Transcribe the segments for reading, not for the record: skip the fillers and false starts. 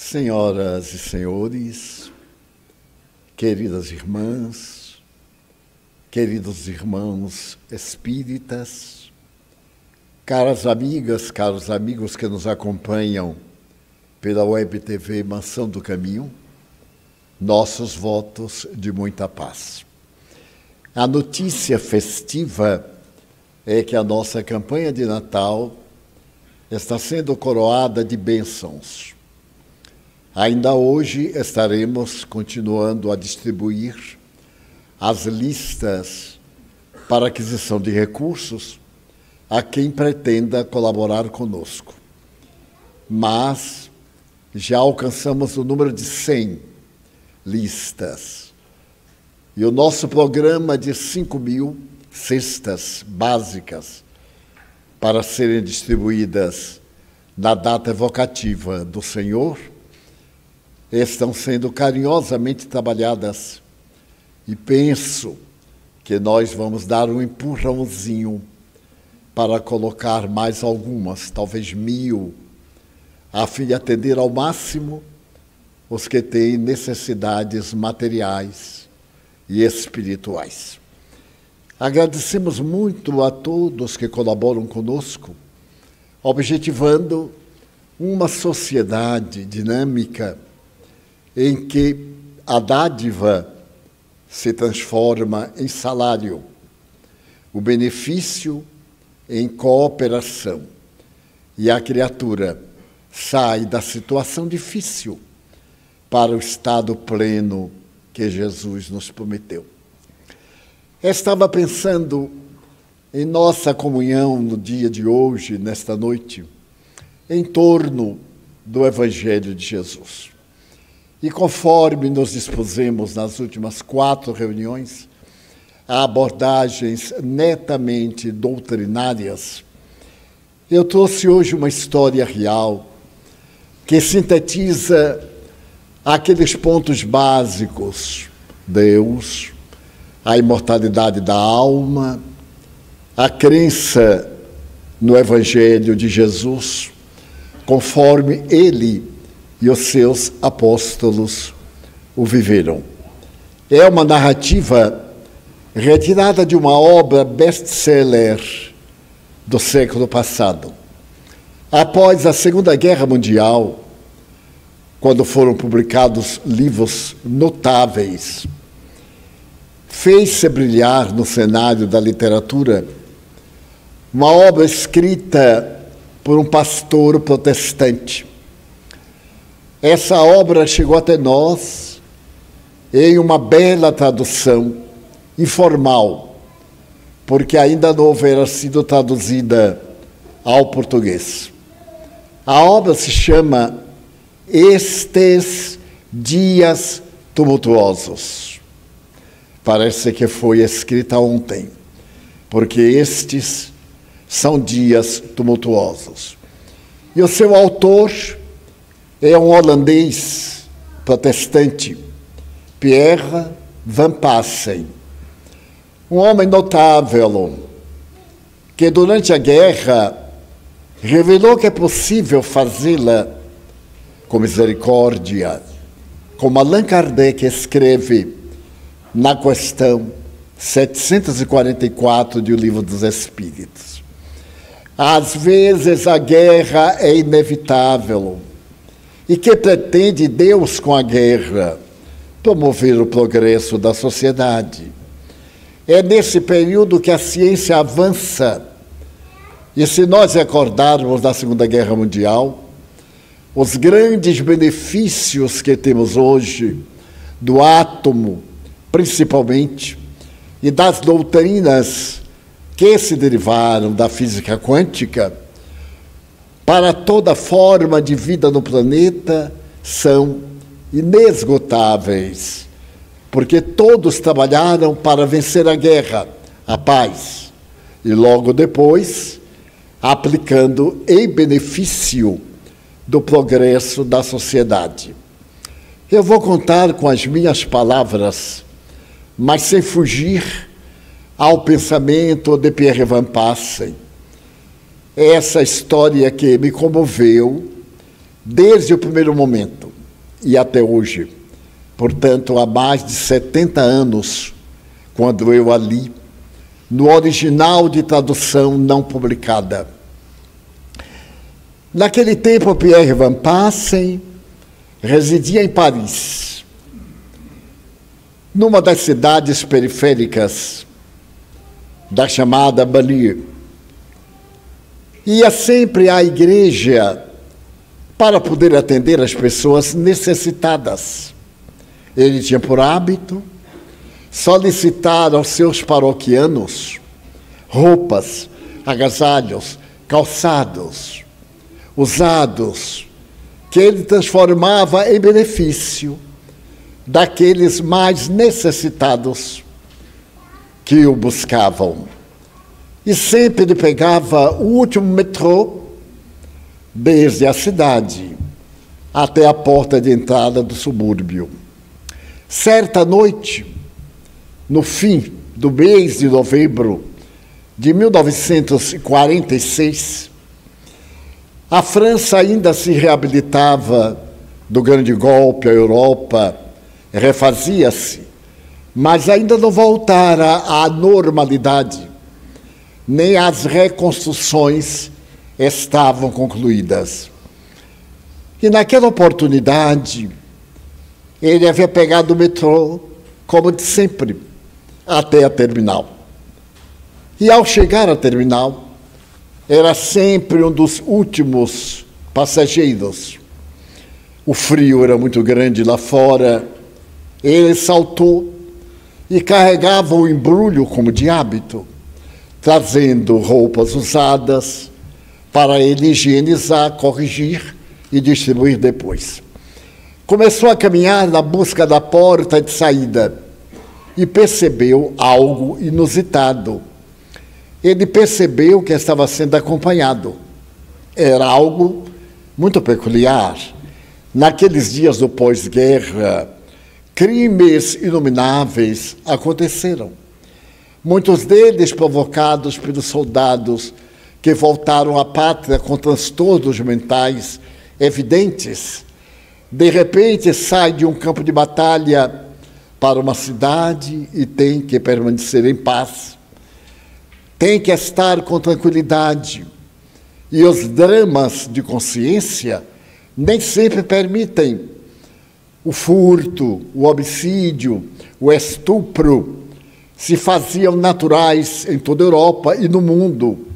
Senhoras e senhores, queridas irmãs, queridos irmãos espíritas, caras amigas, caros amigos que nos acompanham pela Web TV Mansão do Caminho, nossos votos de muita paz. A notícia festiva é que a nossa campanha de Natal está sendo coroada de bênçãos. Ainda hoje estaremos continuando a distribuir as listas para aquisição de recursos a quem pretenda colaborar conosco. Mas já alcançamos o número de 100 listas. E o nosso programa de 5.000 cestas básicas para serem distribuídas na data evocativa do Senhor estão sendo carinhosamente trabalhadas e penso que nós vamos dar um empurrãozinho para colocar mais algumas, talvez 1.000, a fim de atender ao máximo os que têm necessidades materiais e espirituais. Agradecemos muito a todos que colaboram conosco, objetivando uma sociedade dinâmica em que a dádiva se transforma em salário, o benefício em cooperação, e a criatura sai da situação difícil para o estado pleno que Jesus nos prometeu. Estava pensando em nossa comunhão no dia de hoje, nesta noite, em torno do Evangelho de Jesus. E conforme nos dispusemos nas últimas 4 reuniões, a abordagens netamente doutrinárias, eu trouxe hoje uma história real que sintetiza aqueles pontos básicos: Deus, a imortalidade da alma, a crença no Evangelho de Jesus, conforme ele e os seus apóstolos o viveram. É uma narrativa retirada de uma obra best-seller do século passado. Após a Segunda Guerra Mundial, quando foram publicados livros notáveis, fez-se brilhar no cenário da literatura uma obra escrita por um pastor protestante. Essa obra chegou até nós em uma bela tradução informal, porque ainda não houvera sido traduzida ao português. A obra se chama Estes Dias Tumultuosos. Parece que foi escrita ontem, porque estes são dias tumultuosos. E o seu autor é um holandês protestante, Pierre van Passen, um homem notável, que durante a guerra revelou que é possível fazê-la com misericórdia, como Allan Kardec escreve na questão 744 do Livro dos Espíritos. Às vezes a guerra é inevitável. E que pretende Deus com a guerra? Promover o progresso da sociedade. É nesse período que a ciência avança. E se nós recordarmos da Segunda Guerra Mundial, os grandes benefícios que temos hoje do átomo, principalmente, e das doutrinas que se derivaram da física quântica, para toda forma de vida no planeta, são inesgotáveis, porque todos trabalharam para vencer a guerra, a paz, e logo depois, aplicando em benefício do progresso da sociedade. Eu vou contar com as minhas palavras, mas sem fugir ao pensamento de Pierre van Passen. Essa história que me comoveu desde o primeiro momento. e até hoje. Portanto, há mais de 70 anos, quando eu a li, no original de tradução não publicada. Naquele tempo, Pierre Van Passen residia em Paris, numa das cidades periféricas da chamada banlieue. Ia sempre à igreja para poder atender as pessoas necessitadas. Ele tinha por hábito solicitar aos seus paroquianos roupas, agasalhos, calçados, usados, que ele transformava em benefício daqueles mais necessitados que o buscavam. E sempre ele pegava o último metrô desde a cidade até a porta de entrada do subúrbio. Certa noite, no fim do mês de novembro de 1946, a França ainda se reabilitava do grande golpe, a Europa refazia-se, mas ainda não voltara à normalidade, nem as reconstruções estavam concluídas. E naquela oportunidade, ele havia pegado o metrô, como de sempre, até a terminal. E ao chegar à terminal, era sempre um dos últimos passageiros. O frio era muito grande lá fora. Ele saltou e carregava o embrulho como de hábito, trazendo roupas usadas para ele higienizar, corrigir e distribuir depois. Começou a caminhar na busca da porta de saída e percebeu algo inusitado. Ele percebeu que estava sendo acompanhado. Era algo muito peculiar. Naqueles dias do pós-guerra, crimes inomináveis aconteceram. Muitos deles provocados pelos soldados que voltaram à pátria com transtornos mentais evidentes. De repente, sai de um campo de batalha para uma cidade e tem que permanecer em paz. Tem que estar com tranquilidade. E os dramas de consciência nem sempre permitem o furto, o homicídio, o estupro. Se faziam naturais em toda a Europa e no mundo,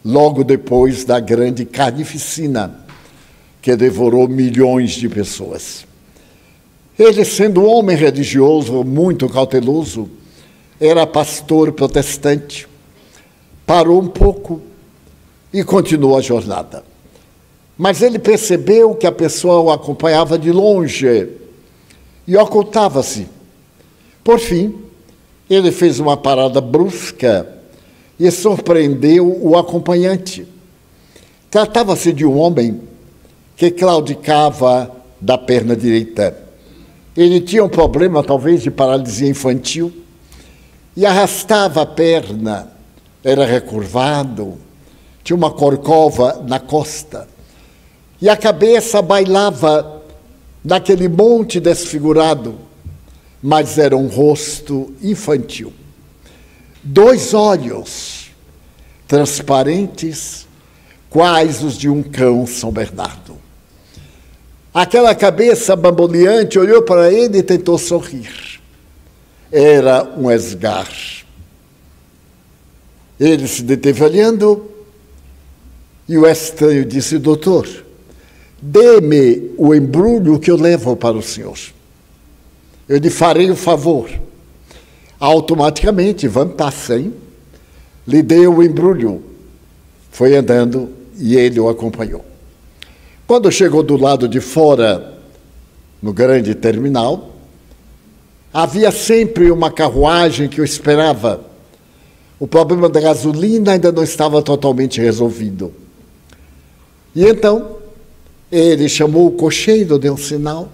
logo depois da grande carnificina, que devorou milhões de pessoas. Ele, sendo um homem religioso muito cauteloso, era pastor protestante, parou um pouco e continuou a jornada. Mas ele percebeu que a pessoa o acompanhava de longe e ocultava-se. Por fim, ele fez uma parada brusca e surpreendeu o acompanhante. Tratava-se de um homem que claudicava da perna direita. Ele tinha um problema, talvez, de paralisia infantil e arrastava a perna. Era recurvado, tinha uma corcova na costa e a cabeça bailava naquele monte desfigurado, mas era um rosto infantil. 2 olhos transparentes, quais os de um cão São Bernardo. Aquela cabeça bamboleante olhou para ele e tentou sorrir. Era um esgar. Ele se deteve olhando e o estranho disse: doutor, dê-me o embrulho que eu levo para o senhor. Eu lhe farei o favor. Automaticamente, Van Passen lhe deu o embrulho. Foi andando e ele o acompanhou. Quando chegou do lado de fora, no grande terminal, havia sempre uma carruagem que o esperava. O problema da gasolina ainda não estava totalmente resolvido. E então, ele chamou o cocheiro, deu um sinal,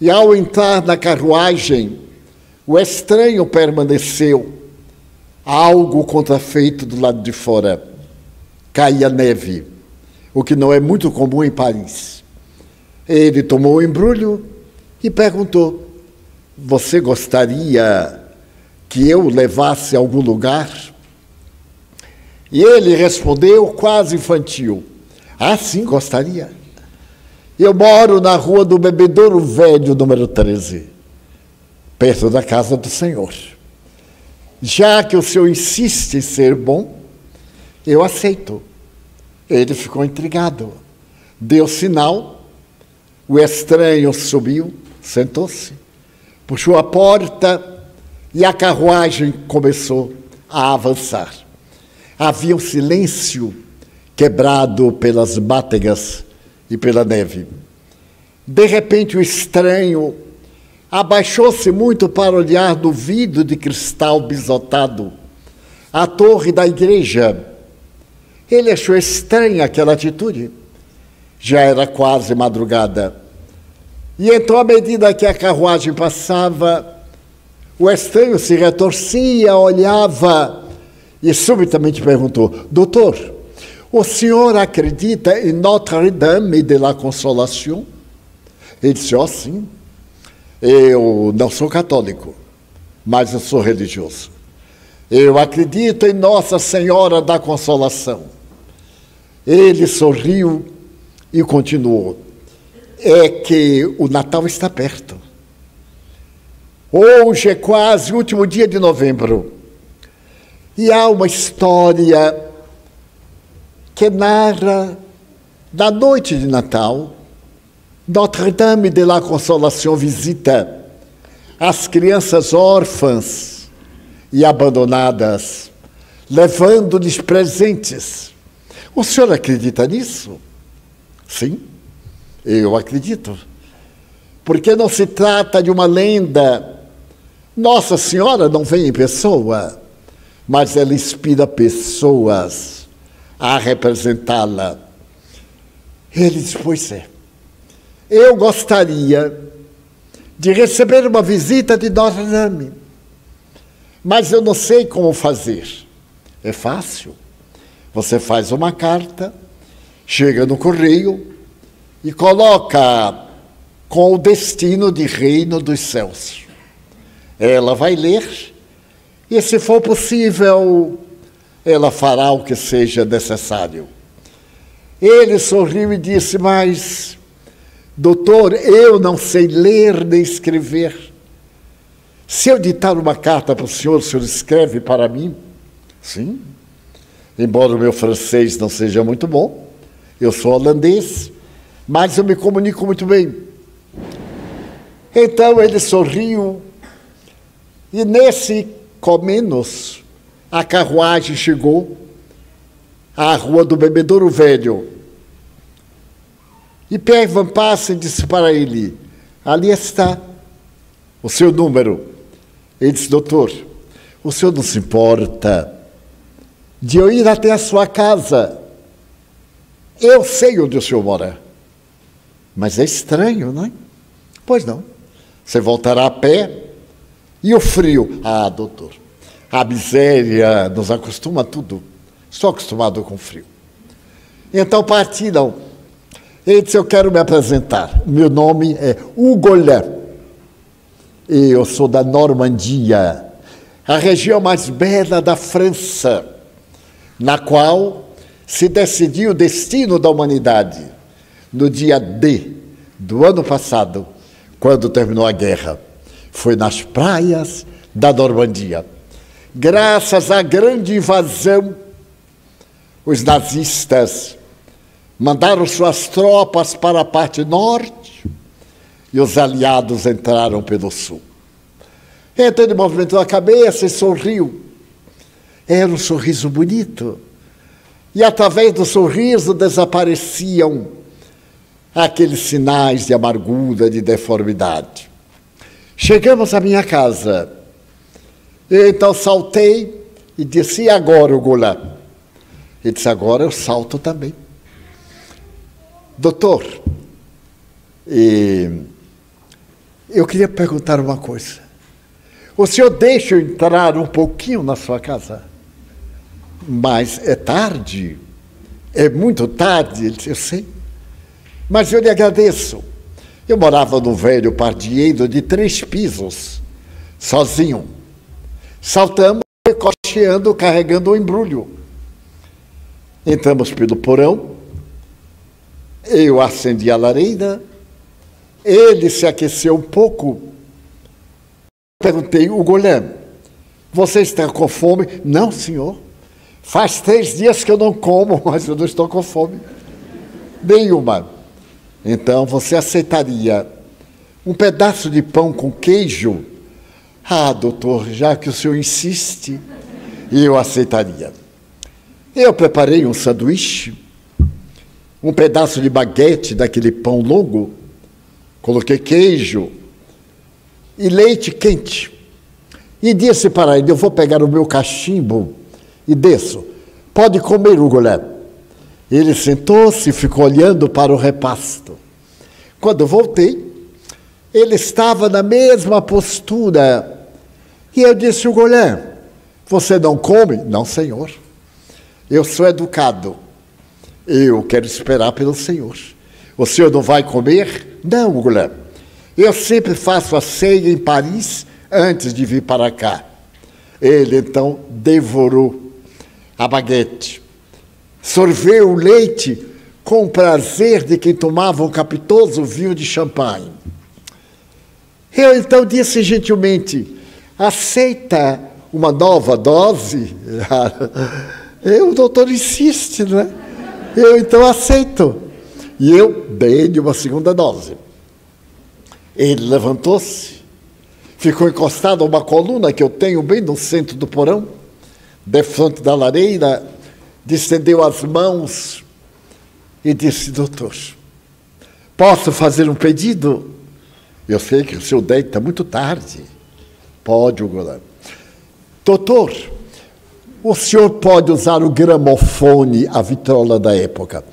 e ao entrar na carruagem, o estranho permaneceu. Algo contrafeito do lado de fora. Caía neve, o que não é muito comum em Paris. Ele tomou o embrulho e perguntou: você gostaria que eu levasse a algum lugar? E ele respondeu, quase infantil: ah, sim, gostaria. Eu moro na rua do Bebedouro Velho, número 13, perto da casa do Senhor. Já que o senhor insiste em ser bom, eu aceito. Ele ficou intrigado. Deu sinal, o estranho subiu, sentou-se, puxou a porta e a carruagem começou a avançar. Havia um silêncio quebrado pelas bátegas e pela neve. De repente, o estranho abaixou-se muito para olhar do vidro de cristal bisotado a torre da igreja. Ele achou estranha aquela atitude. Já era quase madrugada. E então, à medida que a carruagem passava, o estranho se retorcia, olhava e subitamente perguntou: doutor, o senhor acredita em Notre-Dame de la Consolação? Ele disse: oh, sim. Eu não sou católico, mas eu sou religioso. Eu acredito em Nossa Senhora da Consolação. Ele sorriu e continuou: é que o Natal está perto. Hoje é quase o último dia de novembro. E há uma história que narra, na noite de Natal, Notre-Dame de la Consolação visita as crianças órfãs e abandonadas, levando-lhes presentes. O senhor acredita nisso? Sim, eu acredito. Porque não se trata de uma lenda. Nossa Senhora não vem em pessoa, mas ela inspira pessoas a representá-la. Ele disse: pois é. Eu gostaria de receber uma visita de Notre-Dame, mas eu não sei como fazer. É fácil. Você faz uma carta, chega no correio e coloca com o destino de Reino dos Céus. Ela vai ler e, se for possível, ela fará o que seja necessário. Ele sorriu e disse: mas, doutor, eu não sei ler nem escrever. Se eu ditar uma carta para o senhor escreve para mim? Sim. Embora o meu francês não seja muito bom, eu sou holandês, mas eu me comunico muito bem. Então ele sorriu e, nesse comenos, a carruagem chegou à rua do Bebedouro Velho. E Pierre Van Passen disse para ele: ali está o seu número. Ele disse: doutor, o senhor não se importa de eu ir até a sua casa? Eu sei onde o senhor mora. Mas é estranho, não é? Pois não. Você voltará a pé. E o frio? Ah, doutor, a miséria nos acostuma a tudo. Estou acostumado com frio. Então partiram. Ele disse: eu quero me apresentar. Meu nome é Hugo Lé. E eu sou da Normandia, a região mais bela da França, na qual se decidiu o destino da humanidade no dia D do ano passado, quando terminou a guerra. Foi nas praias da Normandia. Graças à grande invasão, os nazistas mandaram suas tropas para a parte norte e os aliados entraram pelo sul. Então ele movimentou a cabeça e sorriu. Era um sorriso bonito. E através do sorriso desapareciam aqueles sinais de amargura, de deformidade. Chegamos à minha casa. Eu então saltei e disse: e agora, Hugo Lé? Ele disse: agora eu salto também. Doutor, eu queria perguntar uma coisa. O senhor deixa eu entrar um pouquinho na sua casa? Mas é tarde, é muito tarde. Ele disse: eu sei, mas eu lhe agradeço. Eu morava num velho pardieiro de 3 pisos, sozinho. Saltamos, cocheando, carregando o embrulho. Entramos pelo porão, eu acendi a lareira, ele se aqueceu um pouco. Perguntei, o Golem, você está com fome? Não, senhor. Faz 3 dias que eu não como, mas eu não estou com fome. Nenhuma. Então, você aceitaria um pedaço de pão com queijo? Ah, doutor, já que o senhor insiste, eu aceitaria. Eu preparei um sanduíche, um pedaço de baguete daquele pão longo, coloquei queijo e leite quente. E disse para ele, eu vou pegar o meu cachimbo e desço. Pode comer, o Golem. Ele sentou-se e ficou olhando para o repasto. Quando voltei, ele estava na mesma postura. E eu disse, o Golem, você não come? Não, senhor. Eu sou educado. Eu quero esperar pelo senhor. O senhor não vai comer? Não, Golem. Eu sempre faço a ceia em Paris antes de vir para cá. Ele, então, devorou a baguete. Sorveu o leite com o prazer de quem tomava um capitoso vinho de champanhe. Eu, então, disse gentilmente, aceita uma nova dose? O doutor insiste, né? Eu, então, aceito. E eu dei-lhe uma segunda dose. Ele levantou-se, ficou encostado a uma coluna que eu tenho bem no centro do porão, defronte da lareira, distendeu as mãos e disse, doutor, posso fazer um pedido? Eu sei que o senhor deita muito tarde. Pode, Golem. Doutor, o senhor pode usar o gramofone, a vitrola da época,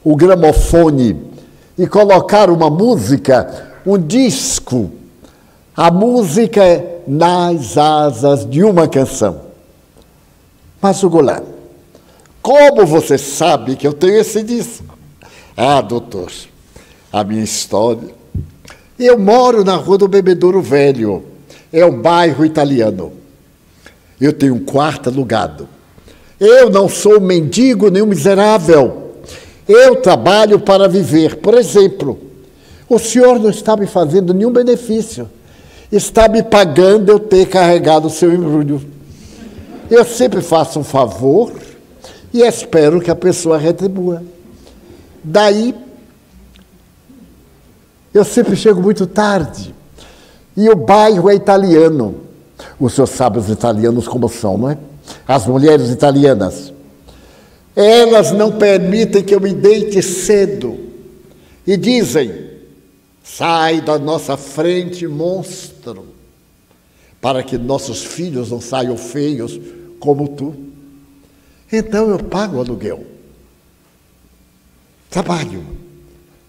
o gramofone, e colocar uma música, um disco, a música é Nas Asas de uma Canção. Mas o Golem, como você sabe que eu tenho esse disco? Ah, doutor, a minha história. Eu moro na Rua do Bebedouro Velho, é um bairro italiano. Eu tenho um quarto alugado. Eu não sou mendigo nem um miserável. Eu trabalho para viver. Por exemplo, o senhor não está me fazendo nenhum benefício. Está me pagando eu ter carregado o seu embrulho. Eu sempre faço um favor e espero que a pessoa retribua. Daí, eu sempre chego muito tarde. E o bairro é italiano. O senhor sabe os italianos como são, não é? As mulheres italianas. Elas não permitem que eu me deite cedo. E dizem, sai da nossa frente, monstro, para que nossos filhos não saiam feios como tu. Então eu pago o aluguel. Trabalho,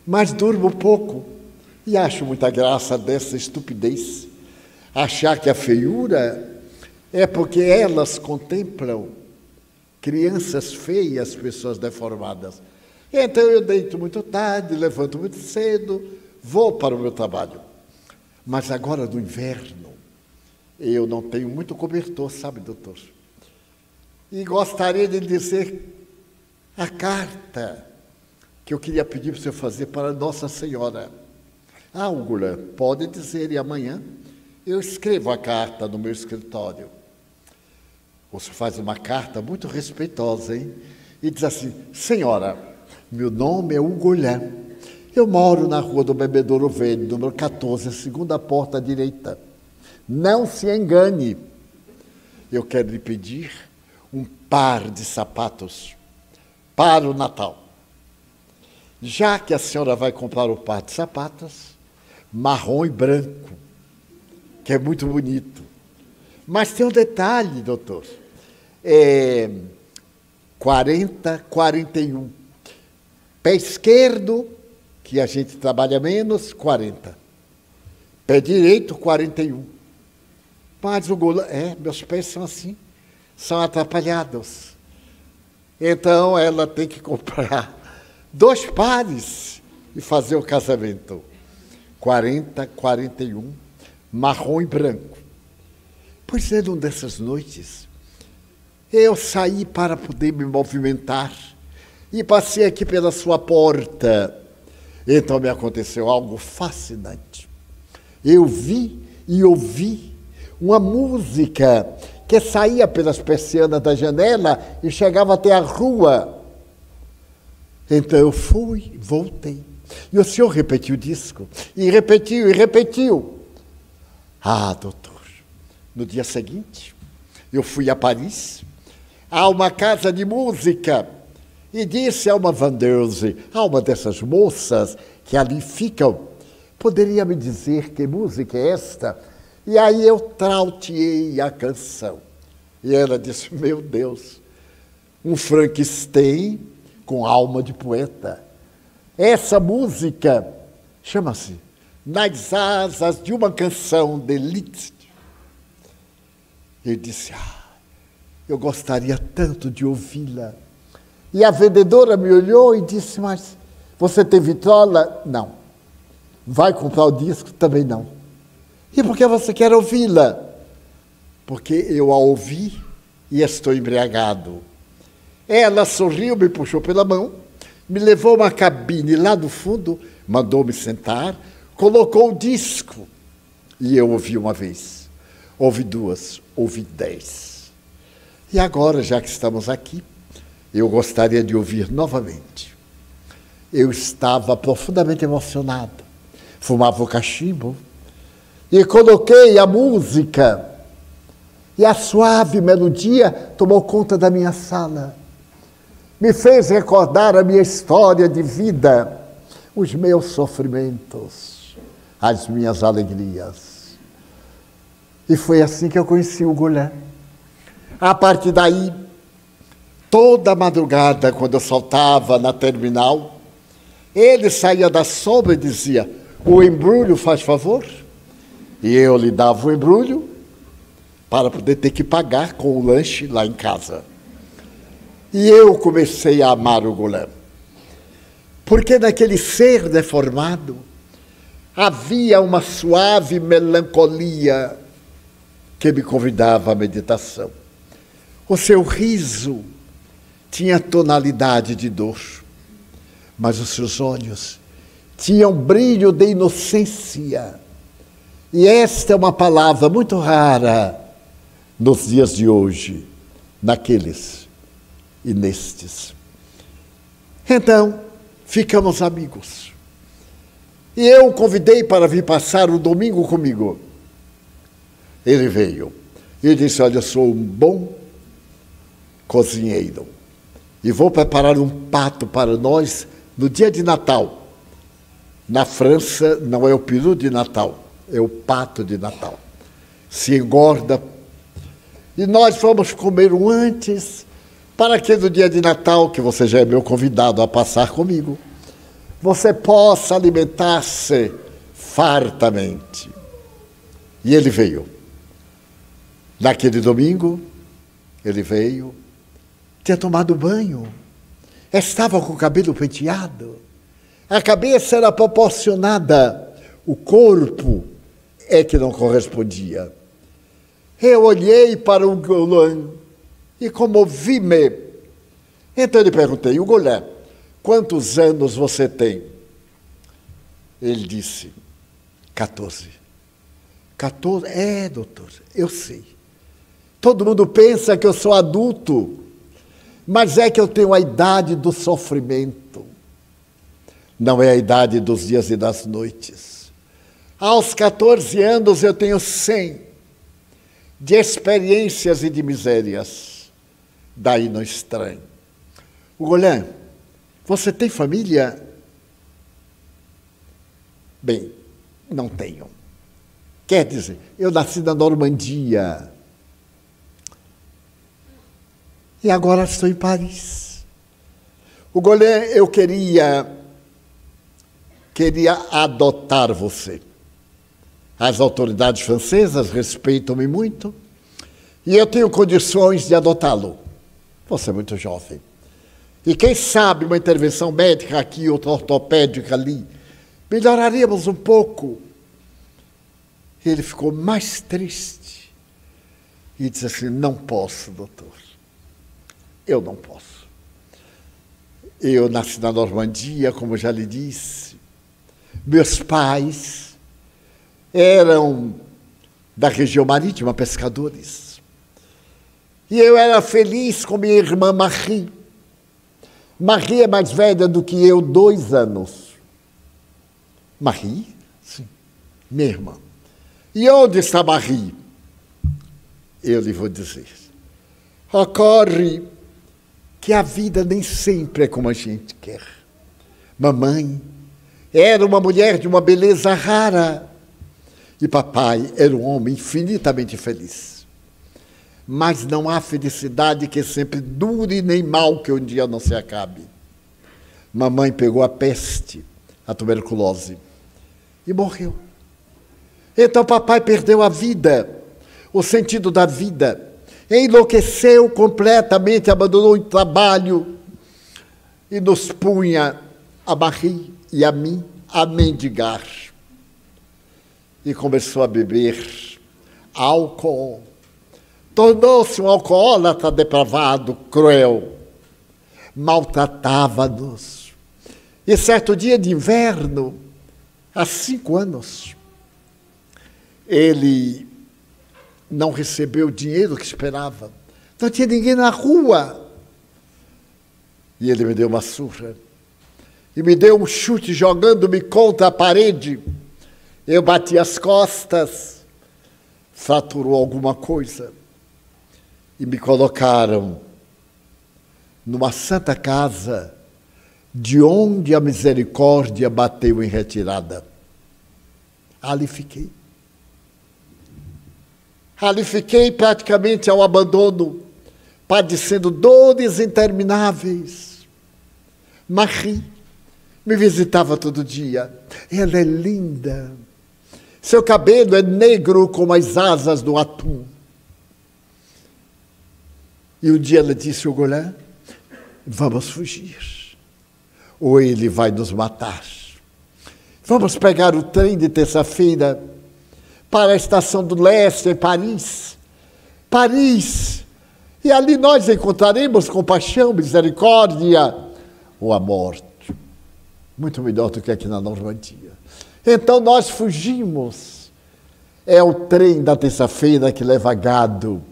mas durmo pouco. E acho muita graça dessa estupidez. Achar que a feiura é porque elas contemplam crianças feias, pessoas deformadas. Então eu deito muito tarde, levanto muito cedo, vou para o meu trabalho. Mas agora no inverno, eu não tenho muito cobertor, sabe, doutor? E gostaria de dizer a carta que eu queria pedir para o senhor fazer para Nossa Senhora. Ah, Golem, pode dizer, e amanhã eu escrevo a carta no meu escritório. Você faz uma carta muito respeitosa, hein? E diz assim, senhora, meu nome é Golem. Eu moro na Rua do Bebedouro Velho, número 14, segunda porta à direita. Não se engane. Eu quero lhe pedir um par de sapatos para o Natal. Já que a senhora vai comprar o par de sapatos, marrom e branco, que é muito bonito. Mas tem um detalhe, doutor. 40, 41. Pé esquerdo, que a gente trabalha menos, 40. Pé direito, 41. Mas o Golem, meus pés são assim, são atrapalhados. Então ela tem que comprar 2 pares e fazer o casamento. 40, 41, marrom e branco. Pois é, numa dessas noites, eu saí para poder me movimentar e passei aqui pela sua porta. Então me aconteceu algo fascinante. Eu vi e ouvi uma música que saía pelas persianas da janela e chegava até a rua. Então eu fui, voltei. E o senhor repetiu o disco, e repetiu, e repetiu. Ah, doutor, no dia seguinte, eu fui a Paris, a uma casa de música, e disse a uma vendeuse, a uma dessas moças que ali ficam, poderia me dizer que música é esta? E aí eu trauteei a canção. E ela disse, meu Deus, um Frankenstein com alma de poeta. Essa música chama-se Nas Asas de uma Canção de Liszt. Eu disse, eu gostaria tanto de ouvi-la. E a vendedora me olhou e disse, mas você tem vitrola? Não. Vai comprar o disco? Também não. E por que você quer ouvi-la? Porque eu a ouvi e estou embriagado. Ela sorriu, me puxou pela mão, me levou a uma cabine lá do fundo, mandou-me sentar, colocou o disco. E eu ouvi uma vez, ouvi duas, ouvi 10. E agora, já que estamos aqui, eu gostaria de ouvir novamente. Eu estava profundamente emocionado, fumava o cachimbo, e coloquei a música, e a suave melodia tomou conta da minha sala. Me fez recordar a minha história de vida, os meus sofrimentos, as minhas alegrias. E foi assim que eu conheci o Goulet. A partir daí, toda madrugada, quando eu saltava na terminal, ele saía da sombra e dizia, o embrulho faz favor? E eu lhe dava o embrulho para poder ter que pagar com o lanche lá em casa. E eu comecei a amar o Goulet, porque naquele ser deformado havia uma suave melancolia que me convidava à meditação. O seu riso tinha tonalidade de dor, mas os seus olhos tinham brilho de inocência. E esta é uma palavra muito rara nos dias de hoje, naqueles e nestes. Então, ficamos amigos. E eu o convidei para vir passar o domingo comigo. Ele veio. Ele disse, olha, eu sou um bom cozinheiro e vou preparar um pato para nós no dia de Natal. Na França, não é o peru de Natal, é o pato de Natal. Se engorda. E nós vamos comer um antes, para que no dia de Natal, que você já é meu convidado a passar comigo, você possa alimentar-se fartamente. E ele veio. Naquele domingo, ele veio, tinha tomado banho, estava com o cabelo penteado, a cabeça era proporcionada, o corpo é que não correspondia. Eu olhei para o Goulet e comovi-me. Então eu lhe perguntei, o Goulet, quantos anos você tem? Ele disse, 14. 14? É, doutor, eu sei. Todo mundo pensa que eu sou adulto, mas é que eu tenho a idade do sofrimento. Não é a idade dos dias e das noites. Aos 14 anos eu tenho 100 de experiências e de misérias. Daí não estranho. O Goulet, você tem família? Bem, não tenho. Quer dizer, eu nasci na Normandia. E agora estou em Paris. O Goulet, eu queria adotar você. As autoridades francesas respeitam-me muito e eu tenho condições de adotá-lo. Você é muito jovem. E quem sabe uma intervenção médica aqui, outra ortopédica ali, melhoraríamos um pouco. Ele ficou mais triste e disse assim: não posso, doutor, eu não posso. Eu nasci na Normandia, como já lhe disse. Meus pais eram da região marítima, pescadores. E eu era feliz com minha irmã Marie. Marie é mais velha do que eu, 2 anos. Marie? Sim, minha irmã. E onde está Marie? Eu lhe vou dizer. Ocorre que a vida nem sempre é como a gente quer. Mamãe era uma mulher de uma beleza rara. E papai era um homem infinitamente feliz. Mas não há felicidade que sempre dure, nem mal que um dia não se acabe. Mamãe pegou a peste, a tuberculose, e morreu. Então papai perdeu a vida, o sentido da vida, enlouqueceu completamente, abandonou o trabalho e nos punha, a Marie e a mim, a mendigar. E começou a beber álcool. Tornou-se um alcoólatra depravado, cruel. Maltratava-nos. E certo dia de inverno, há 5 anos, ele não recebeu o dinheiro que esperava. Não tinha ninguém na rua. E ele me deu uma surra. E me deu um chute jogando-me contra a parede. Eu bati as costas, fraturou alguma coisa. E me colocaram numa santa casa, de onde a misericórdia bateu em retirada. Ali fiquei. Ali fiquei praticamente ao abandono, padecendo dores intermináveis. Marie me visitava todo dia. Ela é linda. Seu cabelo é negro como as asas do atum. E um dia ela disse ao Golã: vamos fugir, ou ele vai nos matar. Vamos pegar o trem de terça-feira para a estação do leste, em Paris. Paris! E ali nós encontraremos compaixão, misericórdia ou a morte. Muito melhor do que aqui na Normandia. Então nós fugimos. É o trem da terça-feira que leva gado.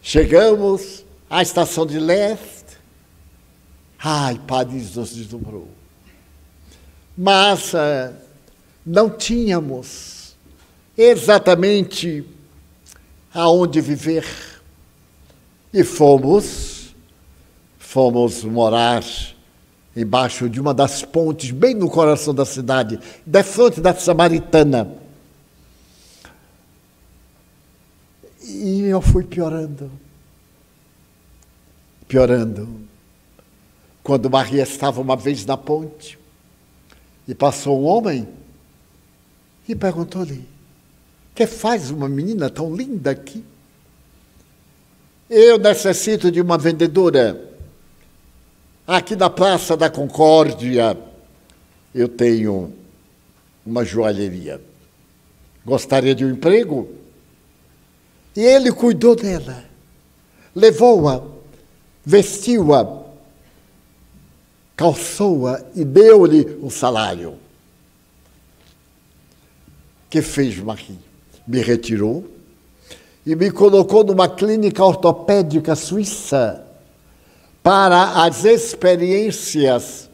Chegamos à estação de leste. Ai, Paris nos deslumbrou. Mas não tínhamos exatamente aonde viver. E fomos morar embaixo de uma das pontes, bem no coração da cidade, defronte da Samaritana. E eu fui piorando. Quando Maria estava uma vez na ponte, e passou um homem, e perguntou-lhe: que faz uma menina tão linda aqui? Eu necessito de uma vendedora. Aqui na Praça da Concórdia, eu tenho uma joalheria. Gostaria de um emprego? E ele cuidou dela, levou-a, vestiu-a, calçou-a e deu-lhe um salário. Que fez Marie? Me retirou e me colocou numa clínica ortopédica suíça para as experiências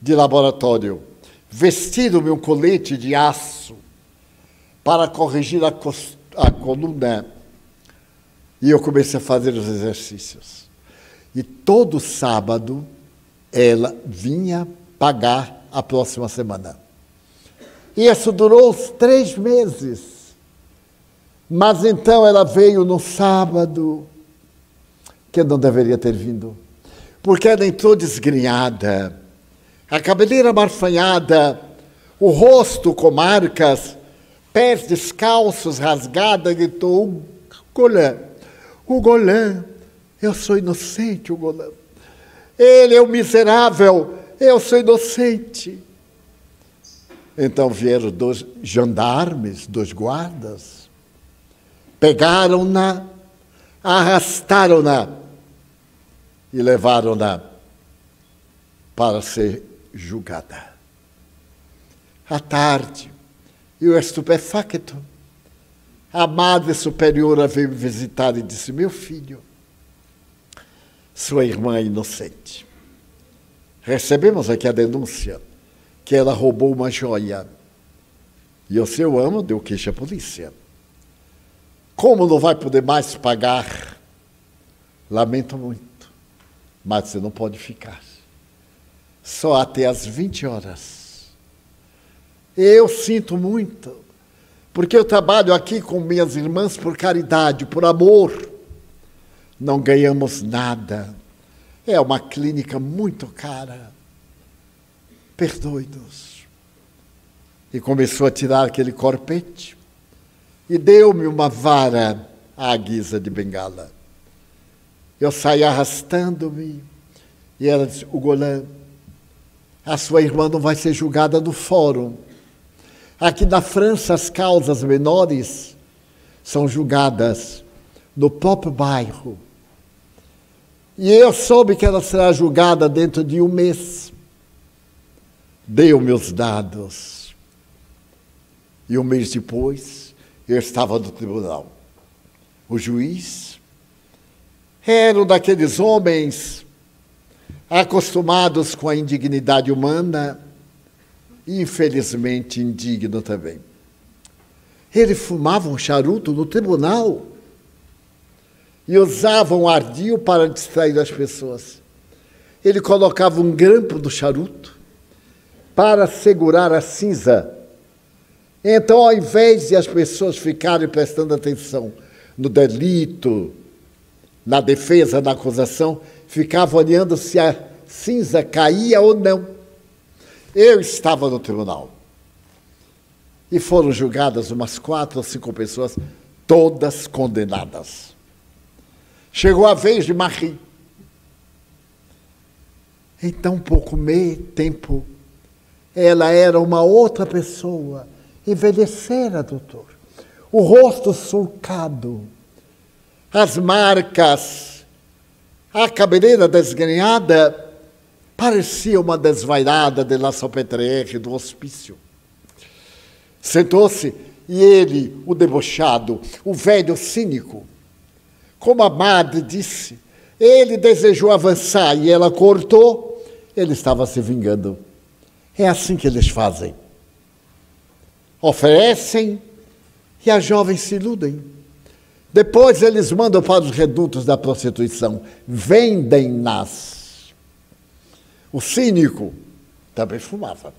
de laboratório. Vestiram-me um colete de aço para corrigir a coluna. E eu comecei a fazer os exercícios. E todo sábado ela vinha pagar a próxima semana. E isso durou 3 meses. Mas então ela veio no sábado, que não deveria ter vindo, porque ela entrou desgrenhada, a cabeleira marfanhada, o rosto com marcas, pés descalços, rasgada, gritou: o Golã, eu sou inocente, o Golã. Ele é um miserável, eu sou inocente. Então vieram 2 gendarmes, 2 guardas, pegaram-na, arrastaram-na e levaram-na para ser julgada. À tarde, eu estupefacto, a Madre Superiora veio me visitar e disse: meu filho, sua irmã é inocente. Recebemos aqui a denúncia que ela roubou uma joia. E o seu amo deu queixa à polícia. Como não vai poder mais pagar? Lamento muito, mas você não pode ficar. Só até às 20 horas. Eu sinto muito, porque eu trabalho aqui com minhas irmãs por caridade, por amor. Não ganhamos nada. É uma clínica muito cara. Perdoe-nos. E começou a tirar aquele corpete e deu-me uma vara à guisa de bengala. Eu saí arrastando-me e ela disse: Ugolã, a sua irmã não vai ser julgada no fórum. Aqui na França, as causas menores são julgadas no próprio bairro. E eu soube que ela será julgada dentro de 1 mês. Deu-me os dados. E 1 mês depois, eu estava no tribunal. O juiz era um daqueles homens acostumados com a indignidade humana e, infelizmente, indigno também. Ele fumava um charuto no tribunal e usava um ardil para distrair as pessoas. Ele colocava um grampo do charuto para segurar a cinza. Então, ao invés de as pessoas ficarem prestando atenção no delito, na defesa, na acusação, ficavam olhando se a cinza caía ou não. Eu estava no tribunal. E foram julgadas umas 4 ou 5 pessoas, todas condenadas. Chegou a vez de Marie. Em tão pouco tempo, ela era uma outra pessoa, envelhecera, doutor. O rosto sulcado, as marcas, a cabeleira desgrenhada, parecia uma desvairada de La Salpêtrière do hospício. Sentou-se e ele, o debochado, o velho cínico, como a madre disse, ele desejou avançar e ela cortou, ele estava se vingando. É assim que eles fazem. Oferecem e as jovens se iludem. Depois eles mandam para os redutos da prostituição, vendem-nas. O cínico também fumava.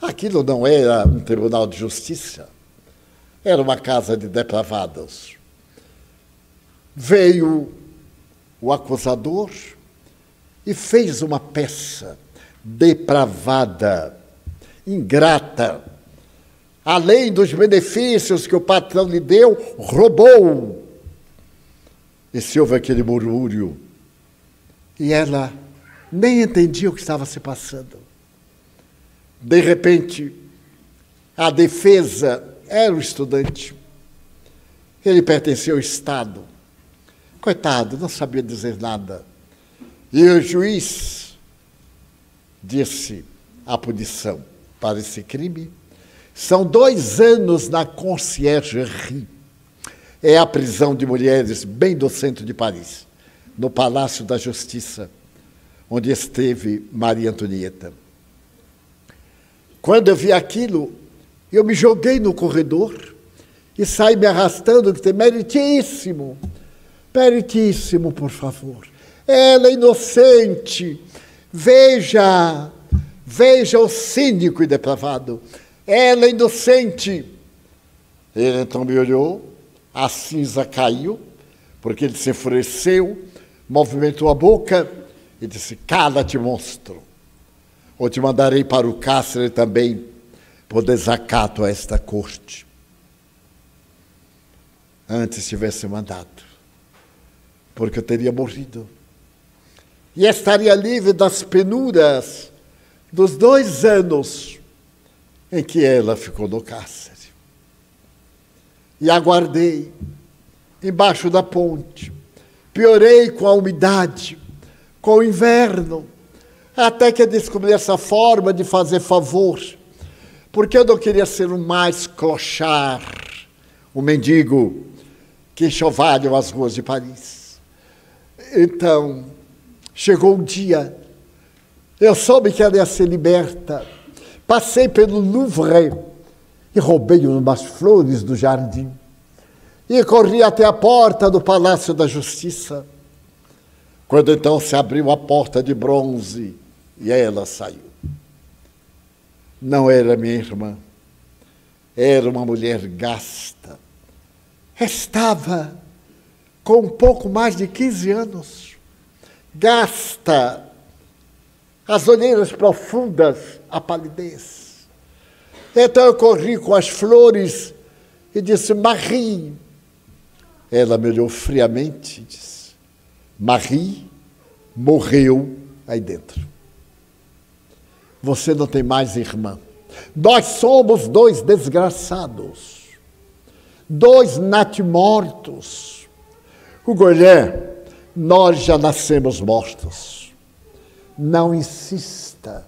Aquilo não era um tribunal de justiça, era uma casa de depravados. Veio o acusador e fez uma peça depravada, ingrata. Além dos benefícios que o patrão lhe deu, roubou. E se houve aquele murmúrio. E ela nem entendia o que estava se passando. De repente, a defesa era o estudante. Ele pertencia ao Estado. Coitado, não sabia dizer nada. E o juiz disse a punição para esse crime são 2 anos na Conciergerie. É a prisão de mulheres bem do centro de Paris, no Palácio da Justiça, onde esteve Maria Antonieta. Quando eu vi aquilo, eu me joguei no corredor e saí me arrastando, que tem meritíssimo, meritíssimo, por favor. Ela é inocente. Veja o cínico e depravado. Ela é inocente. Ele então me olhou, a cinza caiu, porque ele se enfureceu, movimentou a boca e disse: cala-te, monstro, ou te mandarei para o cárcere também, por desacato a esta corte. Antes tivesse mandado, porque eu teria morrido. E estaria livre das penuras dos 2 anos em que ela ficou no cárcere. E aguardei embaixo da ponte. Piorei com a umidade, com o inverno, até que descobri essa forma de fazer favor, porque eu não queria ser um mais clochard, um mendigo que enxovalha as ruas de Paris. Então, chegou um dia, eu soube que ela ia ser liberta, passei pelo Louvre e roubei umas flores do jardim e corri até a porta do Palácio da Justiça. Quando então se abriu a porta de bronze e ela saiu. Não era minha irmã, era uma mulher gasta. Estava com um pouco mais de 15 anos, gasta, as olheiras profundas, a palidez. Então eu corri com as flores e disse, Marie. Ela me olhou friamente e disse, Marie morreu aí dentro. Você não tem mais irmã. Nós somos dois desgraçados, dois natimortos. O Goulet, nós já nascemos mortos. Não insista,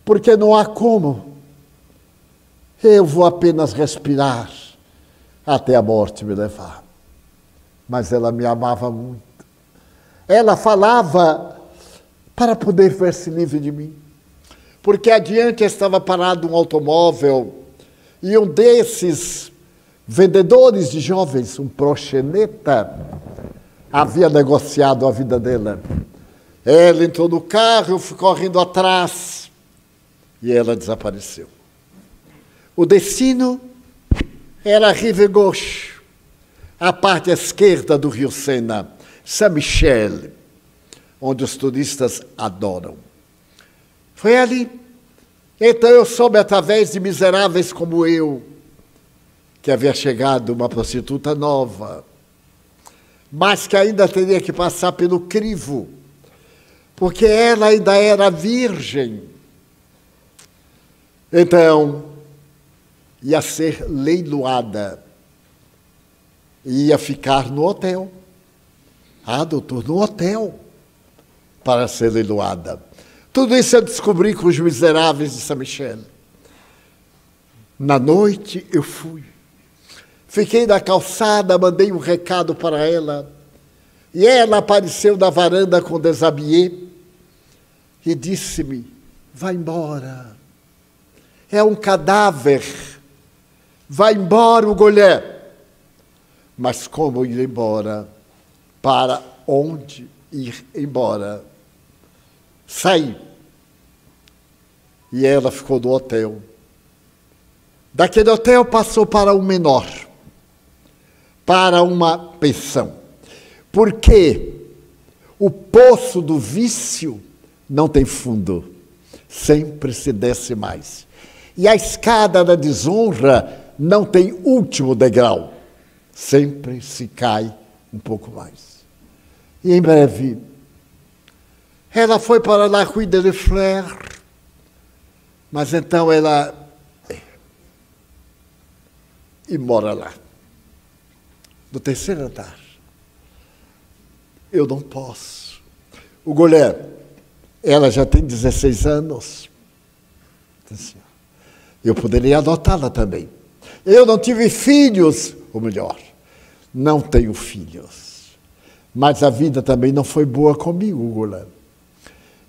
porque não há como. Eu vou apenas respirar até a morte me levar. Mas ela me amava muito. Ela falava para poder ver-se livre de mim. Porque adiante estava parado um automóvel e um desses vendedores de jovens, um proxeneta, havia negociado a vida dela. Ela entrou no carro, eu fui correndo atrás e ela desapareceu. O destino era a Rive Gauche, a parte esquerda do Rio Sena, Saint-Michel, onde os turistas adoram. Foi ali. Então eu soube, através de miseráveis como eu, que havia chegado uma prostituta nova, mas que ainda teria que passar pelo crivo, porque ela ainda era virgem. Então, ia ser leiloada. Ia ficar no hotel. Ah, doutor, no hotel, para ser leiloada. Tudo isso eu descobri com os miseráveis de Saint-Michel. Na noite eu fui. Fiquei na calçada, mandei um recado para ela. E ela apareceu na varanda com Deshabillé e disse-me, vai embora. É um cadáver. Vai embora o Goulet. Mas como ir embora? Para onde ir embora? Saí. E ela ficou no hotel. Daquele hotel passou para um menor, para uma pensão. Porque o poço do vício não tem fundo. Sempre se desce mais. E a escada da desonra não tem último degrau. Sempre se cai um pouco mais. E em breve, ela foi para la Rue de Fleurs, mas então ela e mora lá, no terceiro andar. Eu não posso. O Goulet, ela já tem 16 anos. Eu poderia adotá-la também. Eu não tive filhos, ou melhor, não tenho filhos. Mas a vida também não foi boa comigo, Goulet.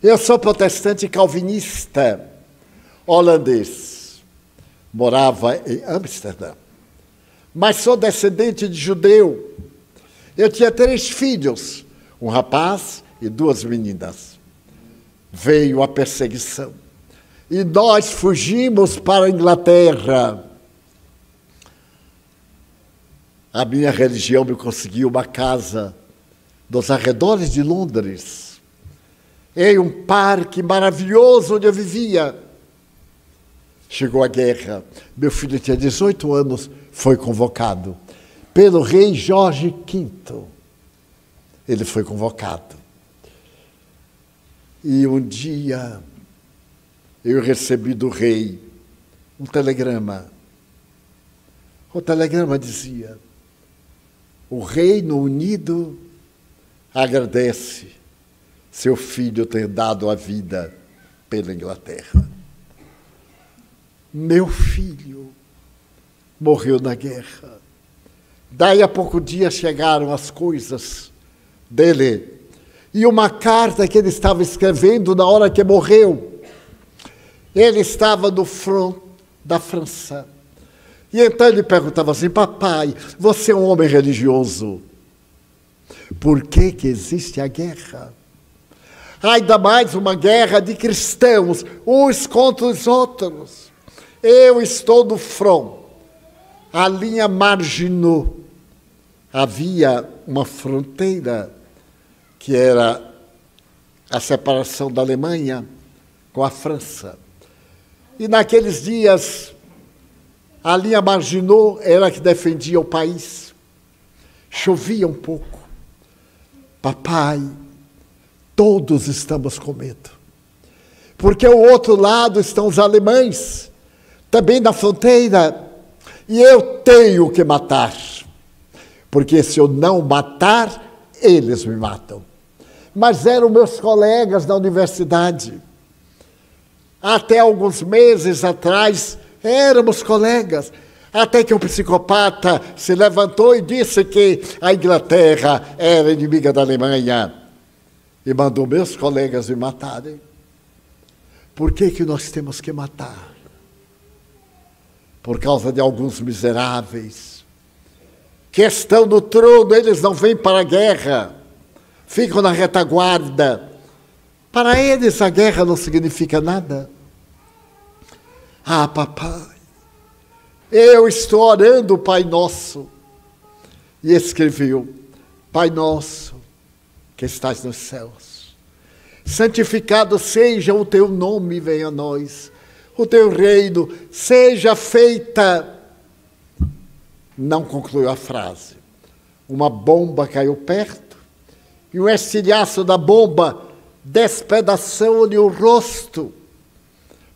Eu sou protestante calvinista, holandês. Morava em Amsterdã. Mas sou descendente de judeu. Eu tinha 3 filhos, um rapaz e 2 meninas. Veio a perseguição. E nós fugimos para a Inglaterra. A minha religião me conseguiu uma casa nos arredores de Londres, em um parque maravilhoso onde eu vivia. Chegou a guerra. Meu filho tinha 18 anos, foi convocado pelo rei Jorge V. Ele foi convocado. E um dia eu recebi do rei um telegrama. O telegrama dizia: o Reino Unido agradece seu filho ter dado a vida pela Inglaterra. Meu filho morreu na guerra. Daí a pouco dia chegaram as coisas dele e uma carta que ele estava escrevendo na hora que morreu. Ele estava no front da França. E então ele perguntava assim: papai, você é um homem religioso. Por que existe a guerra? Ainda mais uma guerra de cristãos, uns contra os outros. Eu estou no front. A linha marginou. Havia uma fronteira que era a separação da Alemanha com a França. E naqueles dias, a linha marginou era que defendia o país. Chovia um pouco. Papai, todos estamos com medo. Porque ao outro lado estão os alemães, também na fronteira. E eu tenho que matar. Porque se eu não matar, eles me matam. Mas eram meus colegas da universidade. Até alguns meses atrás, éramos colegas. Até que um psicopata se levantou e disse que a Inglaterra era inimiga da Alemanha. E mandou meus colegas me matarem. Por que nós temos que matar? Por causa de alguns miseráveis que estão no trono, eles não vêm para a guerra, ficam na retaguarda. Para eles a guerra não significa nada. Ah, papai, eu estou orando o Pai Nosso. E escreveu: Pai Nosso, que estás nos céus, santificado seja o teu nome, venha a nós. O teu reino seja feita. Não concluiu a frase. Uma bomba caiu perto e o estilhaço da bomba despedaçou-lhe o rosto.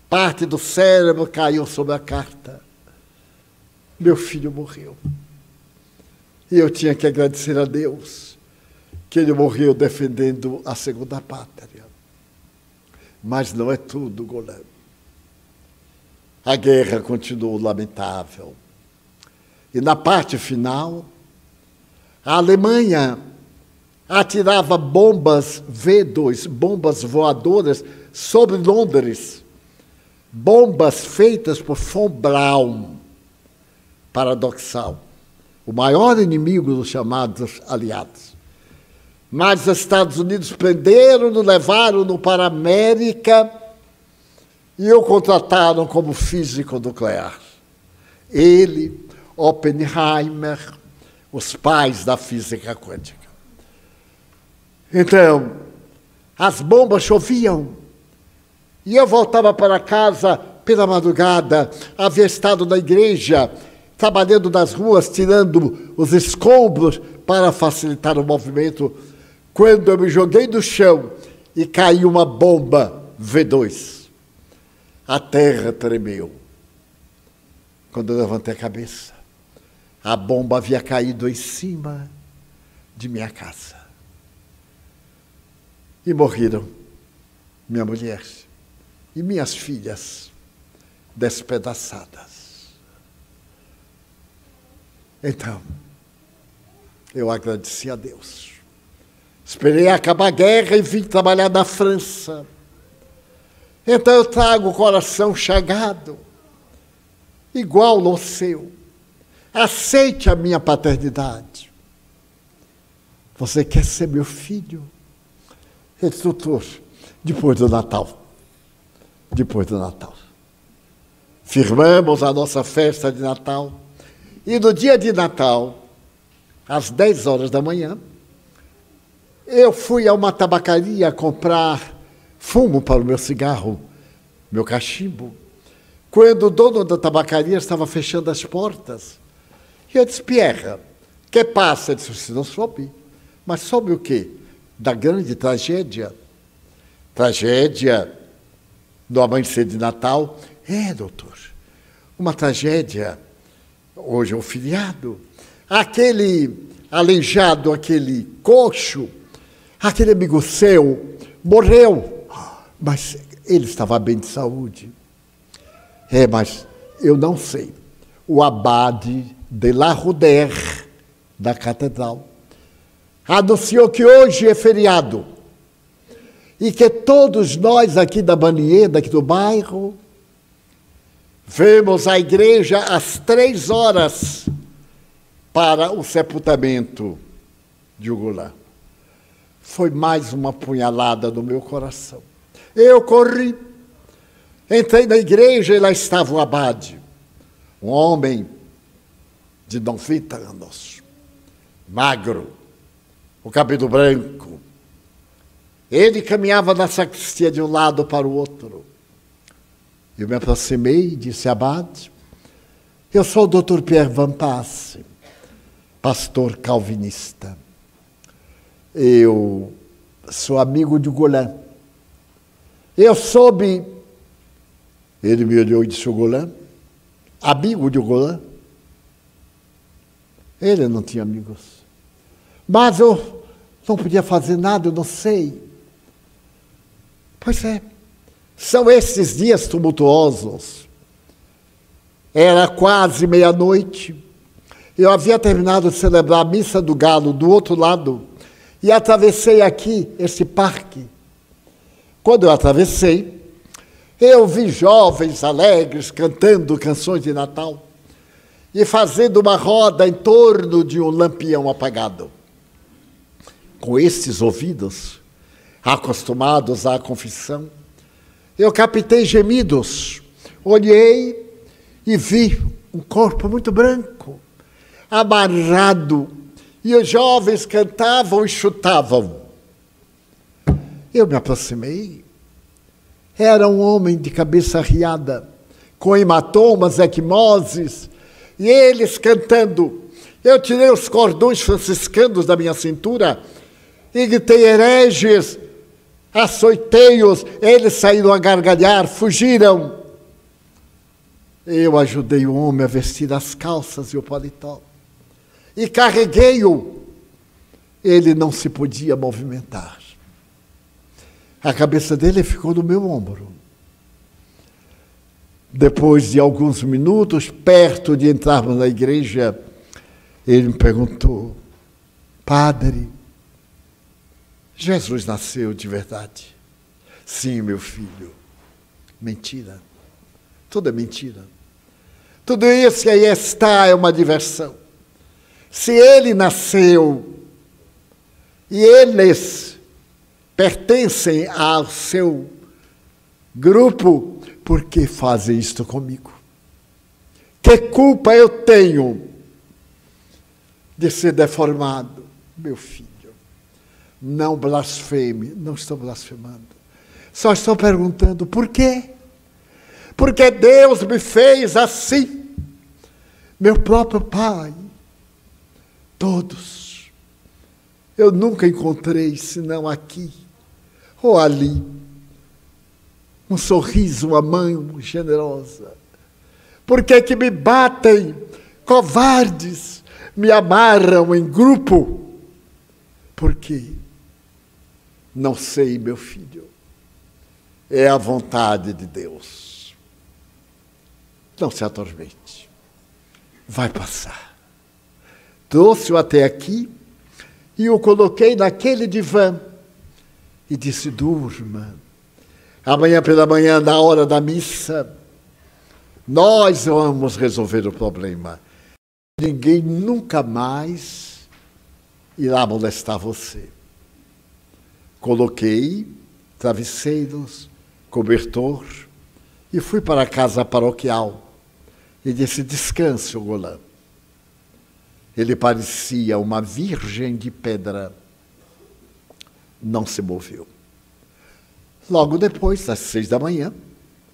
Parte do cérebro caiu sobre a carta. Meu filho morreu. E eu tinha que agradecer a Deus que ele morreu defendendo a segunda pátria. Mas não é tudo, Golã. A guerra continuou lamentável. E na parte final, a Alemanha atirava bombas V2, bombas voadoras, sobre Londres. Bombas feitas por von Braun. Paradoxal. O maior inimigo dos chamados aliados. Mas os Estados Unidos prenderam-no, levaram-no para a América e o contrataram como físico nuclear. Ele, Oppenheimer, os pais da física quântica. Então, as bombas choviam. E eu voltava para casa pela madrugada, havia estado na igreja, trabalhando nas ruas, tirando os escombros para facilitar o movimento, quando eu me joguei no chão e caiu uma bomba V2. A terra tremeu. Quando eu levantei a cabeça, a bomba havia caído em cima de minha casa. E morreram minha mulher e minhas filhas despedaçadas. Então, eu agradeci a Deus. Esperei acabar a guerra e vim trabalhar na França. Então eu trago o coração chagado, igual ao seu. Aceite a minha paternidade. Você quer ser meu filho? Ele disse: doutor, depois do Natal. Depois do Natal. Firmamos a nossa festa de Natal. E no dia de Natal, às 10 horas da manhã, eu fui a uma tabacaria comprar fumo para o meu cigarro, meu cachimbo, quando o dono da tabacaria estava fechando as portas. E eu disse: Pierre, que passa? Ele disse: não soube. Mas soube o quê? Da grande tragédia. Tragédia do amanhecer de Natal. É, doutor. uma tragédia. Hoje é o feriado. Aquele aleijado, aquele coxo, aquele amigo seu morreu, mas ele estava bem de saúde. Mas eu não sei. O abade de La Roudère, da catedral, anunciou que hoje é feriado e que todos nós aqui da Bannier, aqui do bairro, vemos a igreja às 3h para o sepultamento de Ugolã. Foi mais uma punhalada no meu coração. Eu corri, entrei na igreja e lá estava o abade, um homem de 90 anos, magro, o cabelo branco. Ele caminhava na sacristia de um lado para o outro. Eu me aproximei e disse: abade, eu sou o Dr. Pierre Van Passe, pastor calvinista. Eu sou amigo de Ugolã. Eu soube... Ele me olhou e disse: Ugolã? Amigo de Ugolã? Ele não tinha amigos. Mas eu não podia fazer nada, eu não sei. Pois é, são esses dias tumultuosos. Era quase meia-noite. Eu havia terminado de celebrar a missa do galo do outro lado e atravessei aqui esse parque. Quando eu atravessei, eu vi jovens alegres cantando canções de Natal e fazendo uma roda em torno de um lampião apagado. Com estes ouvidos, acostumados à confissão, eu captei gemidos, olhei e vi um corpo muito branco, amarrado, e os jovens cantavam e chutavam. Eu me aproximei. Era um homem de cabeça riada, com hematomas, equimoses, e eles cantando. Eu tirei os cordões franciscanos da minha cintura e gritei: hereges, açoitei-os. Eles saíram a gargalhar, fugiram. Eu ajudei o homem a vestir as calças e o paletó e carreguei-o. Ele não se podia movimentar. A cabeça dele ficou no meu ombro. Depois de alguns minutos, perto de entrarmos na igreja, ele me perguntou: padre, Jesus nasceu de verdade? Sim, meu filho. Mentira. Tudo é mentira. Tudo isso que aí está é uma diversão. Se ele nasceu e eles pertencem ao seu grupo, por que fazem isto comigo? Que culpa eu tenho de ser deformado? Meu filho, não blasfeme. Não estou blasfemando. Só estou perguntando por quê? Porque Deus me fez assim. Meu próprio pai. Todos. Eu nunca encontrei, senão aqui ou ali, um sorriso, uma mão generosa. Por que que me batem, covardes, me amarram em grupo? Por quê? Não sei, meu filho. É a vontade de Deus. Não se atormente. Vai passar. Trouxe-o até aqui e o coloquei naquele divã e disse: durma. Amanhã pela manhã, na hora da missa, nós vamos resolver o problema. Ninguém nunca mais irá molestar você. Coloquei travesseiros, cobertor e fui para a casa paroquial e disse: descanse, Ugolã. Ele parecia uma virgem de pedra. Não se moveu. Logo depois, às 6h,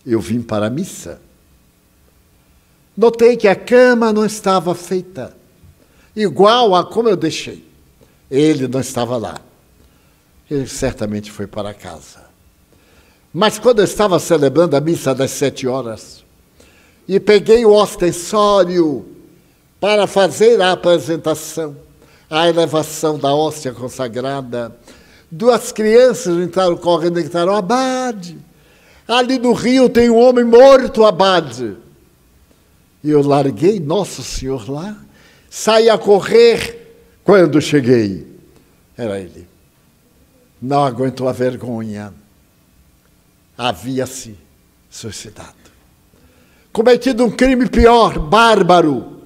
eu vim para a missa. Notei que a cama não estava feita, igual a como eu deixei. Ele não estava lá. Ele certamente foi para casa. Mas quando eu estava celebrando a missa das 7h, e peguei o ostensório para fazer a apresentação, a elevação da hóstia consagrada. Duas crianças entraram correndo e gritaram: abade, ali no rio tem um homem morto, abade. E eu larguei Nosso Senhor lá, saí a correr. Quando cheguei, era ele. Não aguentou a vergonha. Havia-se suicidado. Cometido um crime pior, bárbaro.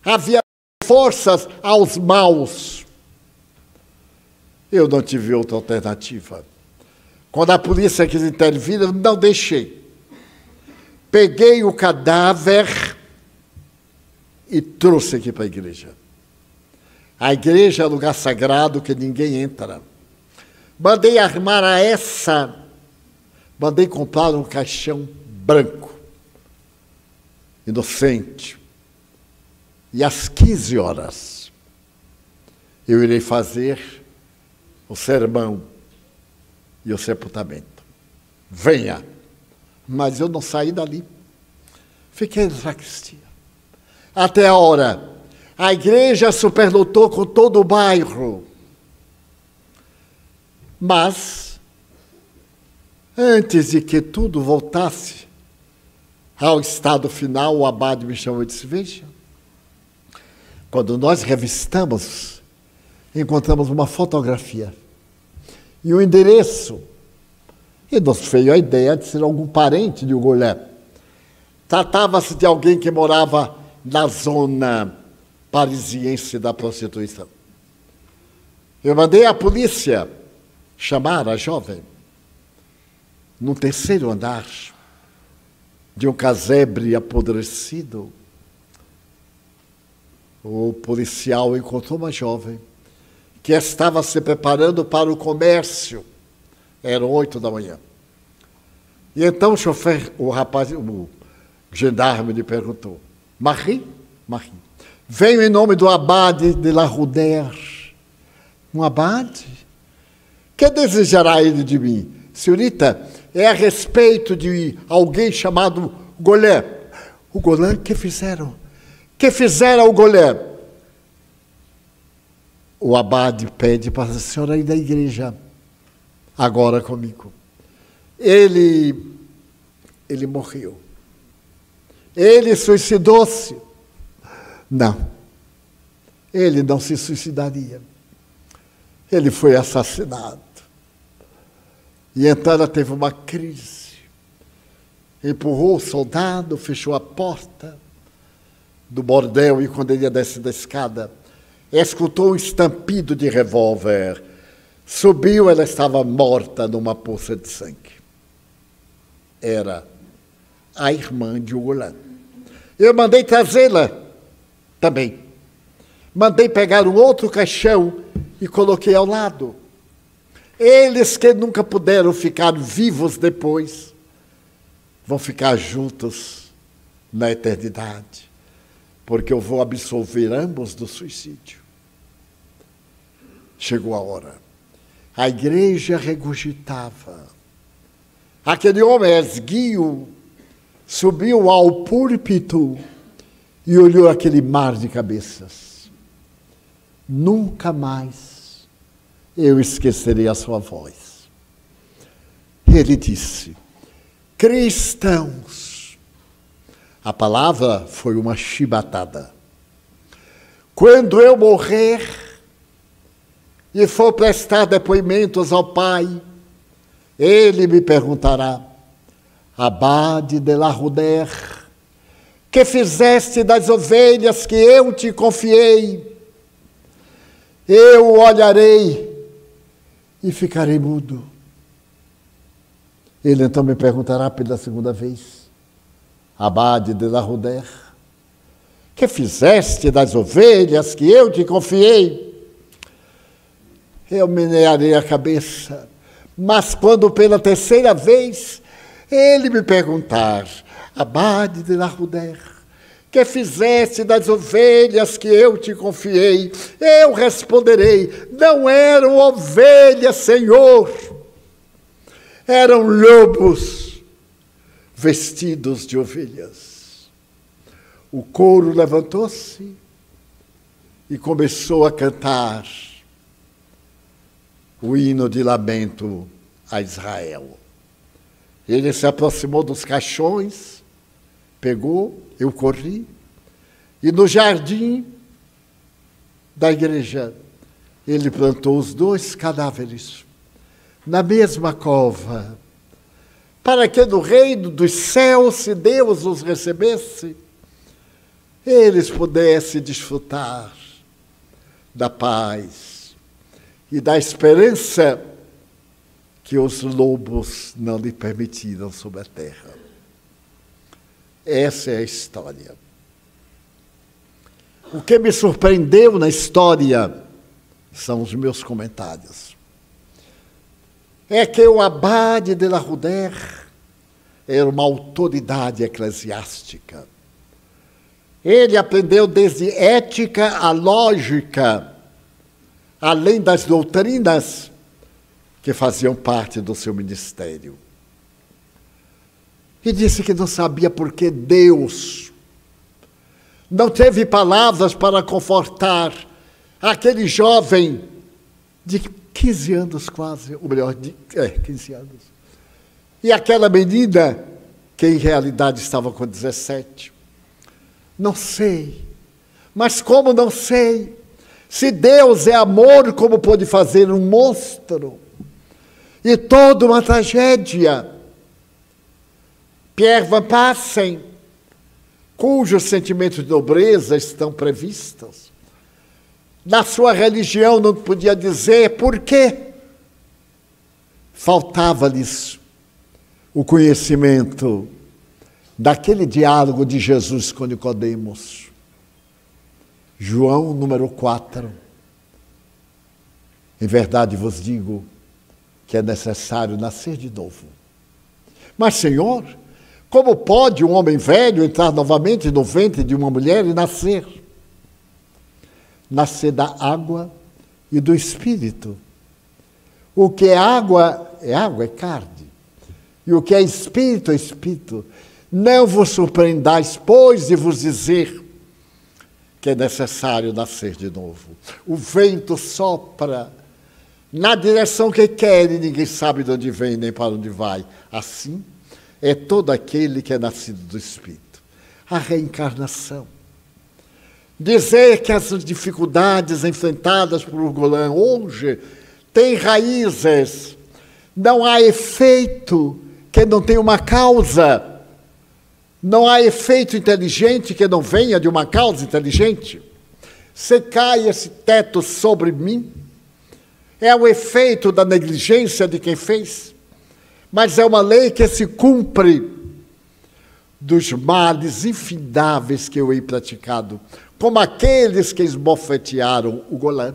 Havia forças aos maus. Eu não tive outra alternativa. Quando a polícia quis intervir, eu não deixei. Peguei o cadáver e trouxe aqui para a igreja. A igreja é um lugar sagrado que ninguém entra. Mandei armar mandei comprar um caixão branco, inocente. E às 15 horas, eu irei fazer o sermão e o sepultamento. Venha. Mas eu não saí dali. Fiquei na sacristia. Até a hora. A igreja superlotou com todo o bairro. Mas, antes de que tudo voltasse ao estado final, o abade me chamou e disse: veja, quando nós revistamos, encontramos uma fotografia e um endereço. E nos veio a ideia de ser algum parente de Ugolé. Tratava-se de alguém que morava na zona parisiense da prostituição. Eu mandei a polícia chamar a jovem no terceiro andar de um casebre apodrecido. O policial encontrou uma jovem que estava se preparando para o comércio. Eram 8 da manhã. E então o chofer, o gendarme lhe perguntou: Marie? Marie. Venho em nome do abade de La Roudère. Um abade? Que desejará ele de mim? Senhorita, é a respeito de alguém chamado Golé. O Golé, que fizeram? Que fizeram o Golé? O abade pede para a senhora ir da igreja agora comigo. Ele morreu. Ele suicidou-se. Não. Ele não se suicidaria. Ele foi assassinado. E então ela teve uma crise. Empurrou o soldado, fechou a porta do bordel e quando ele ia descer da escada, escutou um estampido de revólver. Subiu, ela estava morta numa poça de sangue. Era a irmã de Ugolé. Eu mandei trazê-la também. Mandei pegar um outro caixão e coloquei ao lado. Eles que nunca puderam ficar vivos depois, vão ficar juntos na eternidade, porque eu vou absolver ambos do suicídio. Chegou a hora. A igreja regurgitava. Aquele homem esguio subiu ao púlpito e olhou aquele mar de cabeças. Nunca mais eu esquecerei a sua voz. Ele disse: cristãos. A palavra foi uma chibatada. Quando eu morrer e for prestar depoimentos ao Pai, ele me perguntará: abade de La Roudère, que fizeste das ovelhas que eu te confiei? Eu o olharei e ficarei mudo. Ele então me perguntará pela segunda vez: abade de La Roudère, que fizeste das ovelhas que eu te confiei? Eu menearei a cabeça, mas quando pela terceira vez ele me perguntar: abade de La Roudère, que fizeste das ovelhas que eu te confiei? Eu responderei: não eram ovelhas, Senhor, eram lobos vestidos de ovelhas. O coro levantou-se e começou a cantar o hino de lamento a Israel. Ele se aproximou dos caixões, pegou, eu corri, e no jardim da igreja ele plantou os 2 cadáveres na mesma cova, para que no reino dos céus, se Deus os recebesse, eles pudessem desfrutar da paz e da esperança que os lobos não lhe permitiram sobre a terra. Essa é a história. O que me surpreendeu na história são os meus comentários. É que o abade de La Roudère era uma autoridade eclesiástica. Ele aprendeu desde ética a lógica, além das doutrinas que faziam parte do seu ministério. E disse que não sabia por que Deus não teve palavras para confortar aquele jovem de 15 anos quase, ou melhor, 15 anos. E aquela menina, que em realidade estava com 17. Não sei. Mas como não sei? Se Deus é amor, como pode fazer um monstro? E toda uma tragédia. Pierre Van Passen, cujos sentimentos de nobreza estão previstos, na sua religião não podia dizer por quê. Faltava-lhes o conhecimento daquele diálogo de Jesus com Nicodemos. João, número 4. Em verdade vos digo que é necessário nascer de novo. Mas, Senhor, como pode um homem velho entrar novamente no ventre de uma mulher e nascer? Nascer da água e do Espírito. O que é água, é carne. E o que é Espírito, é Espírito. Não vos surpreendais, pois, de vos dizer que é necessário nascer de novo. O vento sopra na direção que quer e ninguém sabe de onde vem nem para onde vai. Assim é todo aquele que é nascido do Espírito. A reencarnação. Dizer que as dificuldades enfrentadas por Golan hoje têm raízes, não há efeito que não tenha uma causa. Não há efeito inteligente que não venha de uma causa inteligente. Se cai esse teto sobre mim, é o efeito da negligência de quem fez, mas é uma lei que se cumpre dos males infindáveis que eu hei praticado, como aqueles que esbofetearam o Golan,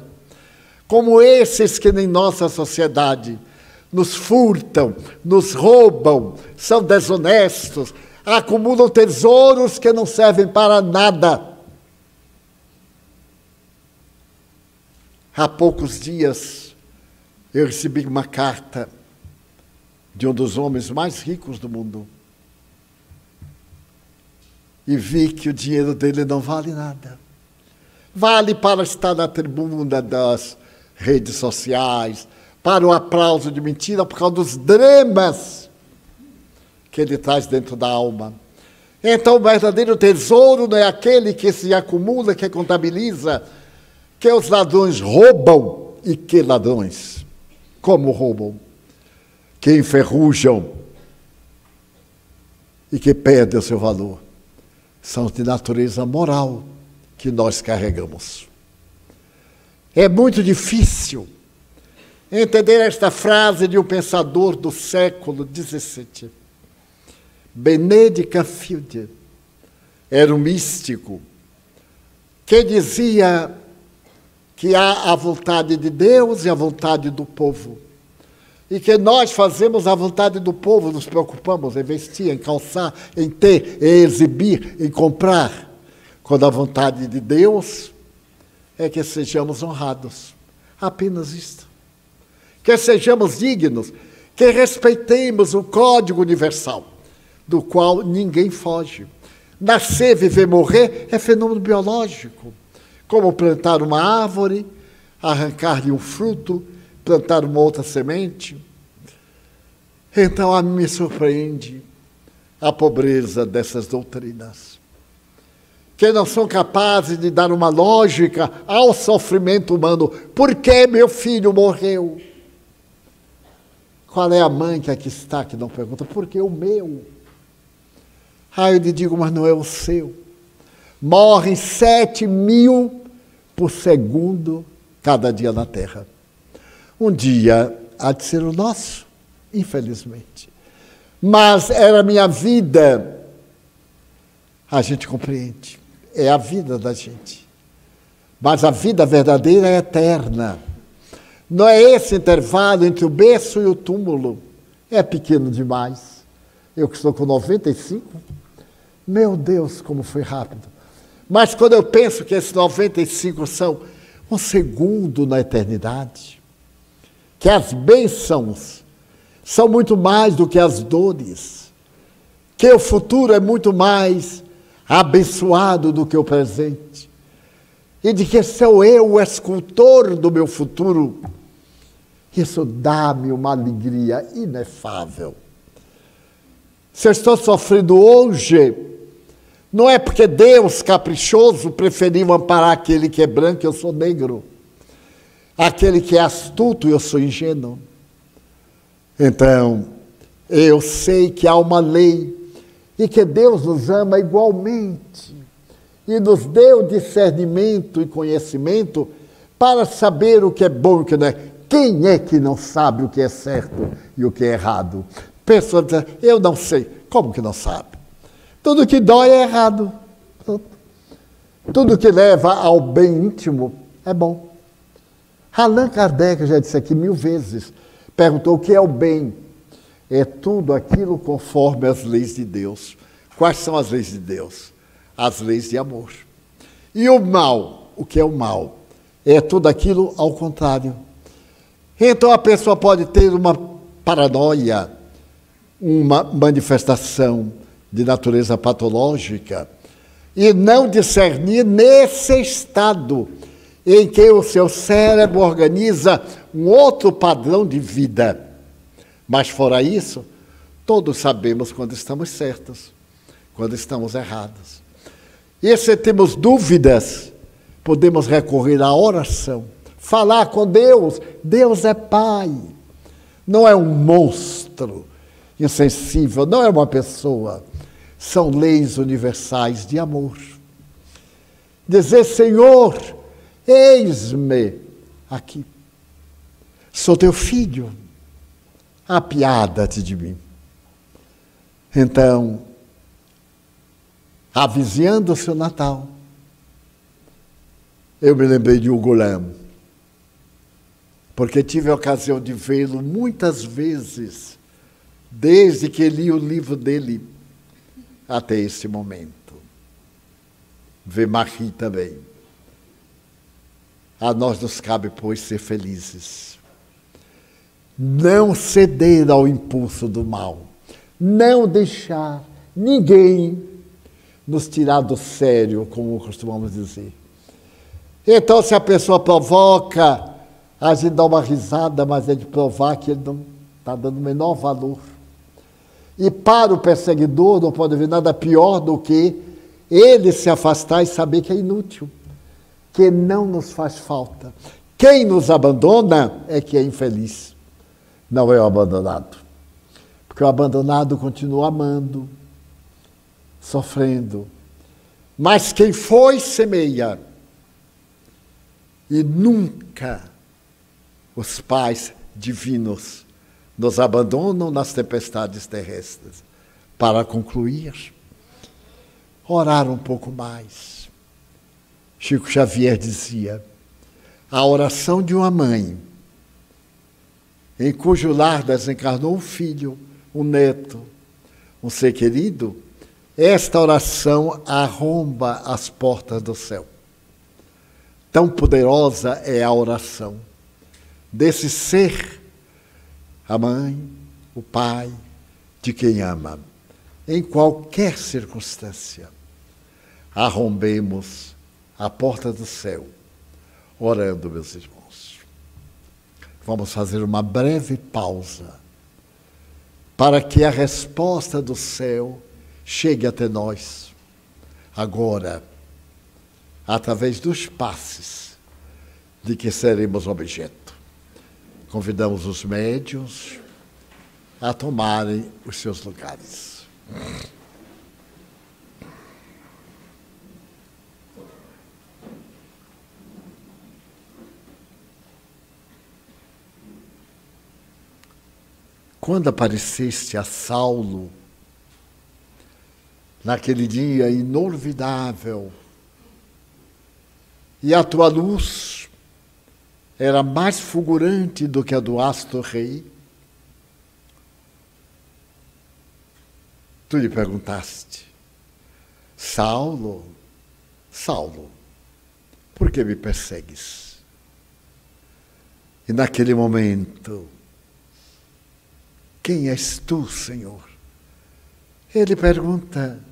como esses que em nossa sociedade nos furtam, nos roubam, são desonestos, acumulam tesouros que não servem para nada. Há poucos dias, eu recebi uma carta de um dos homens mais ricos do mundo e vi que o dinheiro dele não vale nada. Vale para estar na tribuna das redes sociais, para o aplauso de mentira, por causa dos dramas que ele traz dentro da alma. Então, o verdadeiro tesouro não é aquele que se acumula, que contabiliza, que os ladrões roubam. E que ladrões? Como roubam? Que enferrujam e que perdem o seu valor. São de natureza moral que nós carregamos. É muito difícil entender esta frase de um pensador do século XVII. Benet de Canfield era um místico que dizia que há a vontade de Deus e a vontade do povo. E que nós fazemos a vontade do povo, nos preocupamos em vestir, em calçar, em ter, em exibir, em comprar. Quando a vontade de Deus é que sejamos honrados. Apenas isto. Que sejamos dignos, que respeitemos o código universal. do qual ninguém foge. Nascer, viver, morrer é fenômeno biológico, como plantar uma árvore, arrancar-lhe um fruto, plantar uma outra semente. Então, a mim me surpreende a pobreza dessas doutrinas, que não são capazes de dar uma lógica ao sofrimento humano. Por que meu filho morreu? Qual é a mãe que aqui está que não pergunta? Por que o meu? Eu lhe digo, mas não é o seu. Morrem 7.000 por segundo cada dia na Terra. Um dia há de ser o nosso, infelizmente. Mas era a minha vida. A gente compreende. É a vida da gente. Mas a vida verdadeira é eterna. Não é esse intervalo entre o berço e o túmulo. É pequeno demais. Eu que estou com 95, meu Deus, como foi rápido. Mas quando eu penso que esses 95 são um segundo na eternidade, que as bênçãos são muito mais do que as dores, que o futuro é muito mais abençoado do que o presente, e de que sou eu o escultor do meu futuro, isso dá-me uma alegria inefável. Se eu estou sofrendo hoje, não é porque Deus, caprichoso, preferiu amparar aquele que é branco e eu sou negro, aquele que é astuto e eu sou ingênuo. Então, eu sei que há uma lei e que Deus nos ama igualmente e nos deu discernimento e conhecimento para saber o que é bom e o que não é. Quem é que não sabe o que é certo e o que é errado? Pessoa diz, eu não sei. Como que não sabe? Tudo que dói é errado. Tudo que leva ao bem íntimo é bom. Allan Kardec já disse aqui 1000 vezes. Perguntou o que é o bem. É tudo aquilo conforme as leis de Deus. Quais são as leis de Deus? As leis de amor. E o mal, o que é o mal? É tudo aquilo ao contrário. Então a pessoa pode ter uma paranoia, uma manifestação de natureza patológica e não discernir nesse estado em que o seu cérebro organiza um outro padrão de vida. Mas fora isso, todos sabemos quando estamos certos, quando estamos errados. E se temos dúvidas, podemos recorrer à oração, falar com Deus. Deus é Pai, não é um monstro insensível, não é uma pessoa. São leis universais de amor. Dizer, Senhor, eis-me aqui. Sou teu filho. Apiada-te de mim. Então, avizinhando-se o Natal, eu me lembrei de Hugo Lem, porque tive a ocasião de vê-lo muitas vezes, desde que li o livro dele até esse momento. Ver Marie também. A nós nos cabe, pois, ser felizes. Não ceder ao impulso do mal. Não deixar ninguém nos tirar do sério, como costumamos dizer. Então, se a pessoa provoca, a gente dá uma risada, mas é de provar que ele não está dando o menor valor. E para o perseguidor não pode haver nada pior do que ele se afastar e saber que é inútil, que não nos faz falta. Quem nos abandona é que é infeliz, não é o abandonado. Porque o abandonado continua amando, sofrendo. Mas quem foi, semeia. E nunca os pais divinos nos abandonam nas tempestades terrestres. Para concluir, orar um pouco mais. Chico Xavier dizia, a oração de uma mãe, em cujo lar desencarnou um filho, um neto, um ser querido, esta oração arromba as portas do céu. Tão poderosa é a oração desse ser, a mãe, o pai, de quem ama. em qualquer circunstância, arrombemos a porta do céu, orando, meus irmãos. Vamos fazer uma breve pausa para que a resposta do céu chegue até nós, agora, através dos passes de que seremos objeto. Convidamos os médiuns a tomarem os seus lugares. Quando apareceste a Saulo, naquele dia inolvidável, e a tua luz era mais fulgurante do que a do astro rei, tu lhe perguntaste: Saulo, Saulo, por que me persegues? E naquele momento, quem és tu, Senhor? Ele pergunta,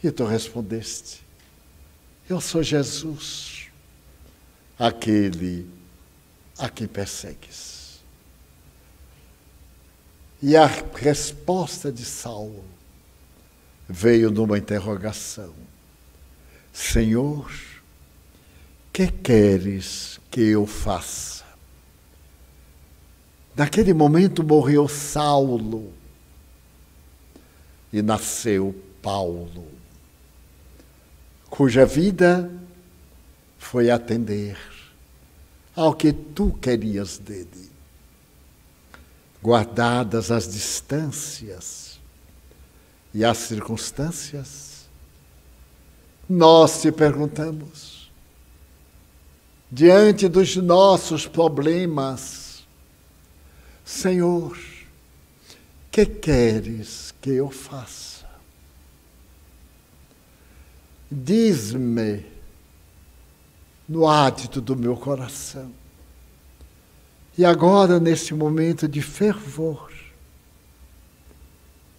e tu respondeste: eu sou Jesus, aquele a quem persegues. E a resposta de Saulo veio numa interrogação: Senhor, que queres que eu faça? Naquele momento morreu Saulo e nasceu Paulo, cuja vida foi atender ao que tu querias dele. Guardadas as distâncias e as circunstâncias, nós te perguntamos, diante dos nossos problemas, Senhor, que queres que eu faça? Diz-me no átito do meu coração. E agora, nesse momento de fervor,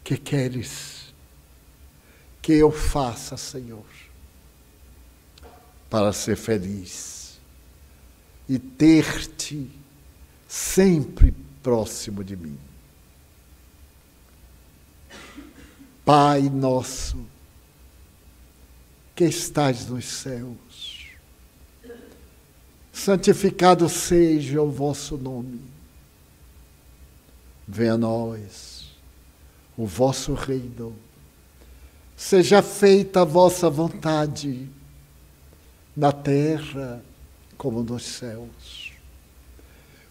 que queres que eu faça, Senhor, para ser feliz e ter-te sempre próximo de mim? Pai nosso, que estais nos céus, santificado seja o vosso nome. Venha a nós o vosso reino. Seja feita a vossa vontade, na terra como nos céus.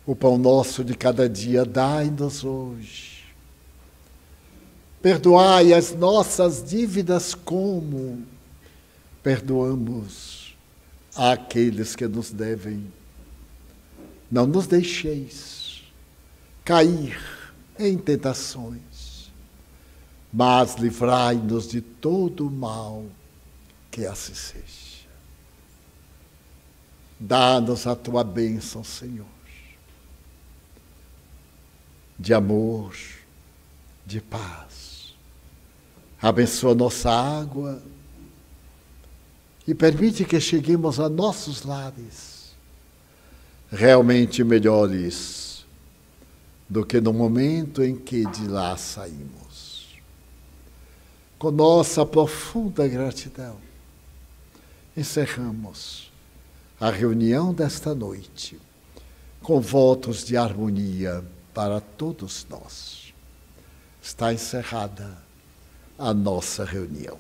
O pão nosso de cada dia dai-nos hoje. Perdoai as nossas dívidas como perdoamos àqueles que nos devem. Não nos deixeis cair em tentações, mas livrai-nos de todo o mal, que assim seja. Dá-nos a tua bênção, Senhor, de amor, de paz. Abençoa nossa água e permite que cheguemos a nossos lares realmente melhores do que no momento em que de lá saímos. Com nossa profunda gratidão, encerramos a reunião desta noite com votos de harmonia para todos nós. Está encerrada a nossa reunião.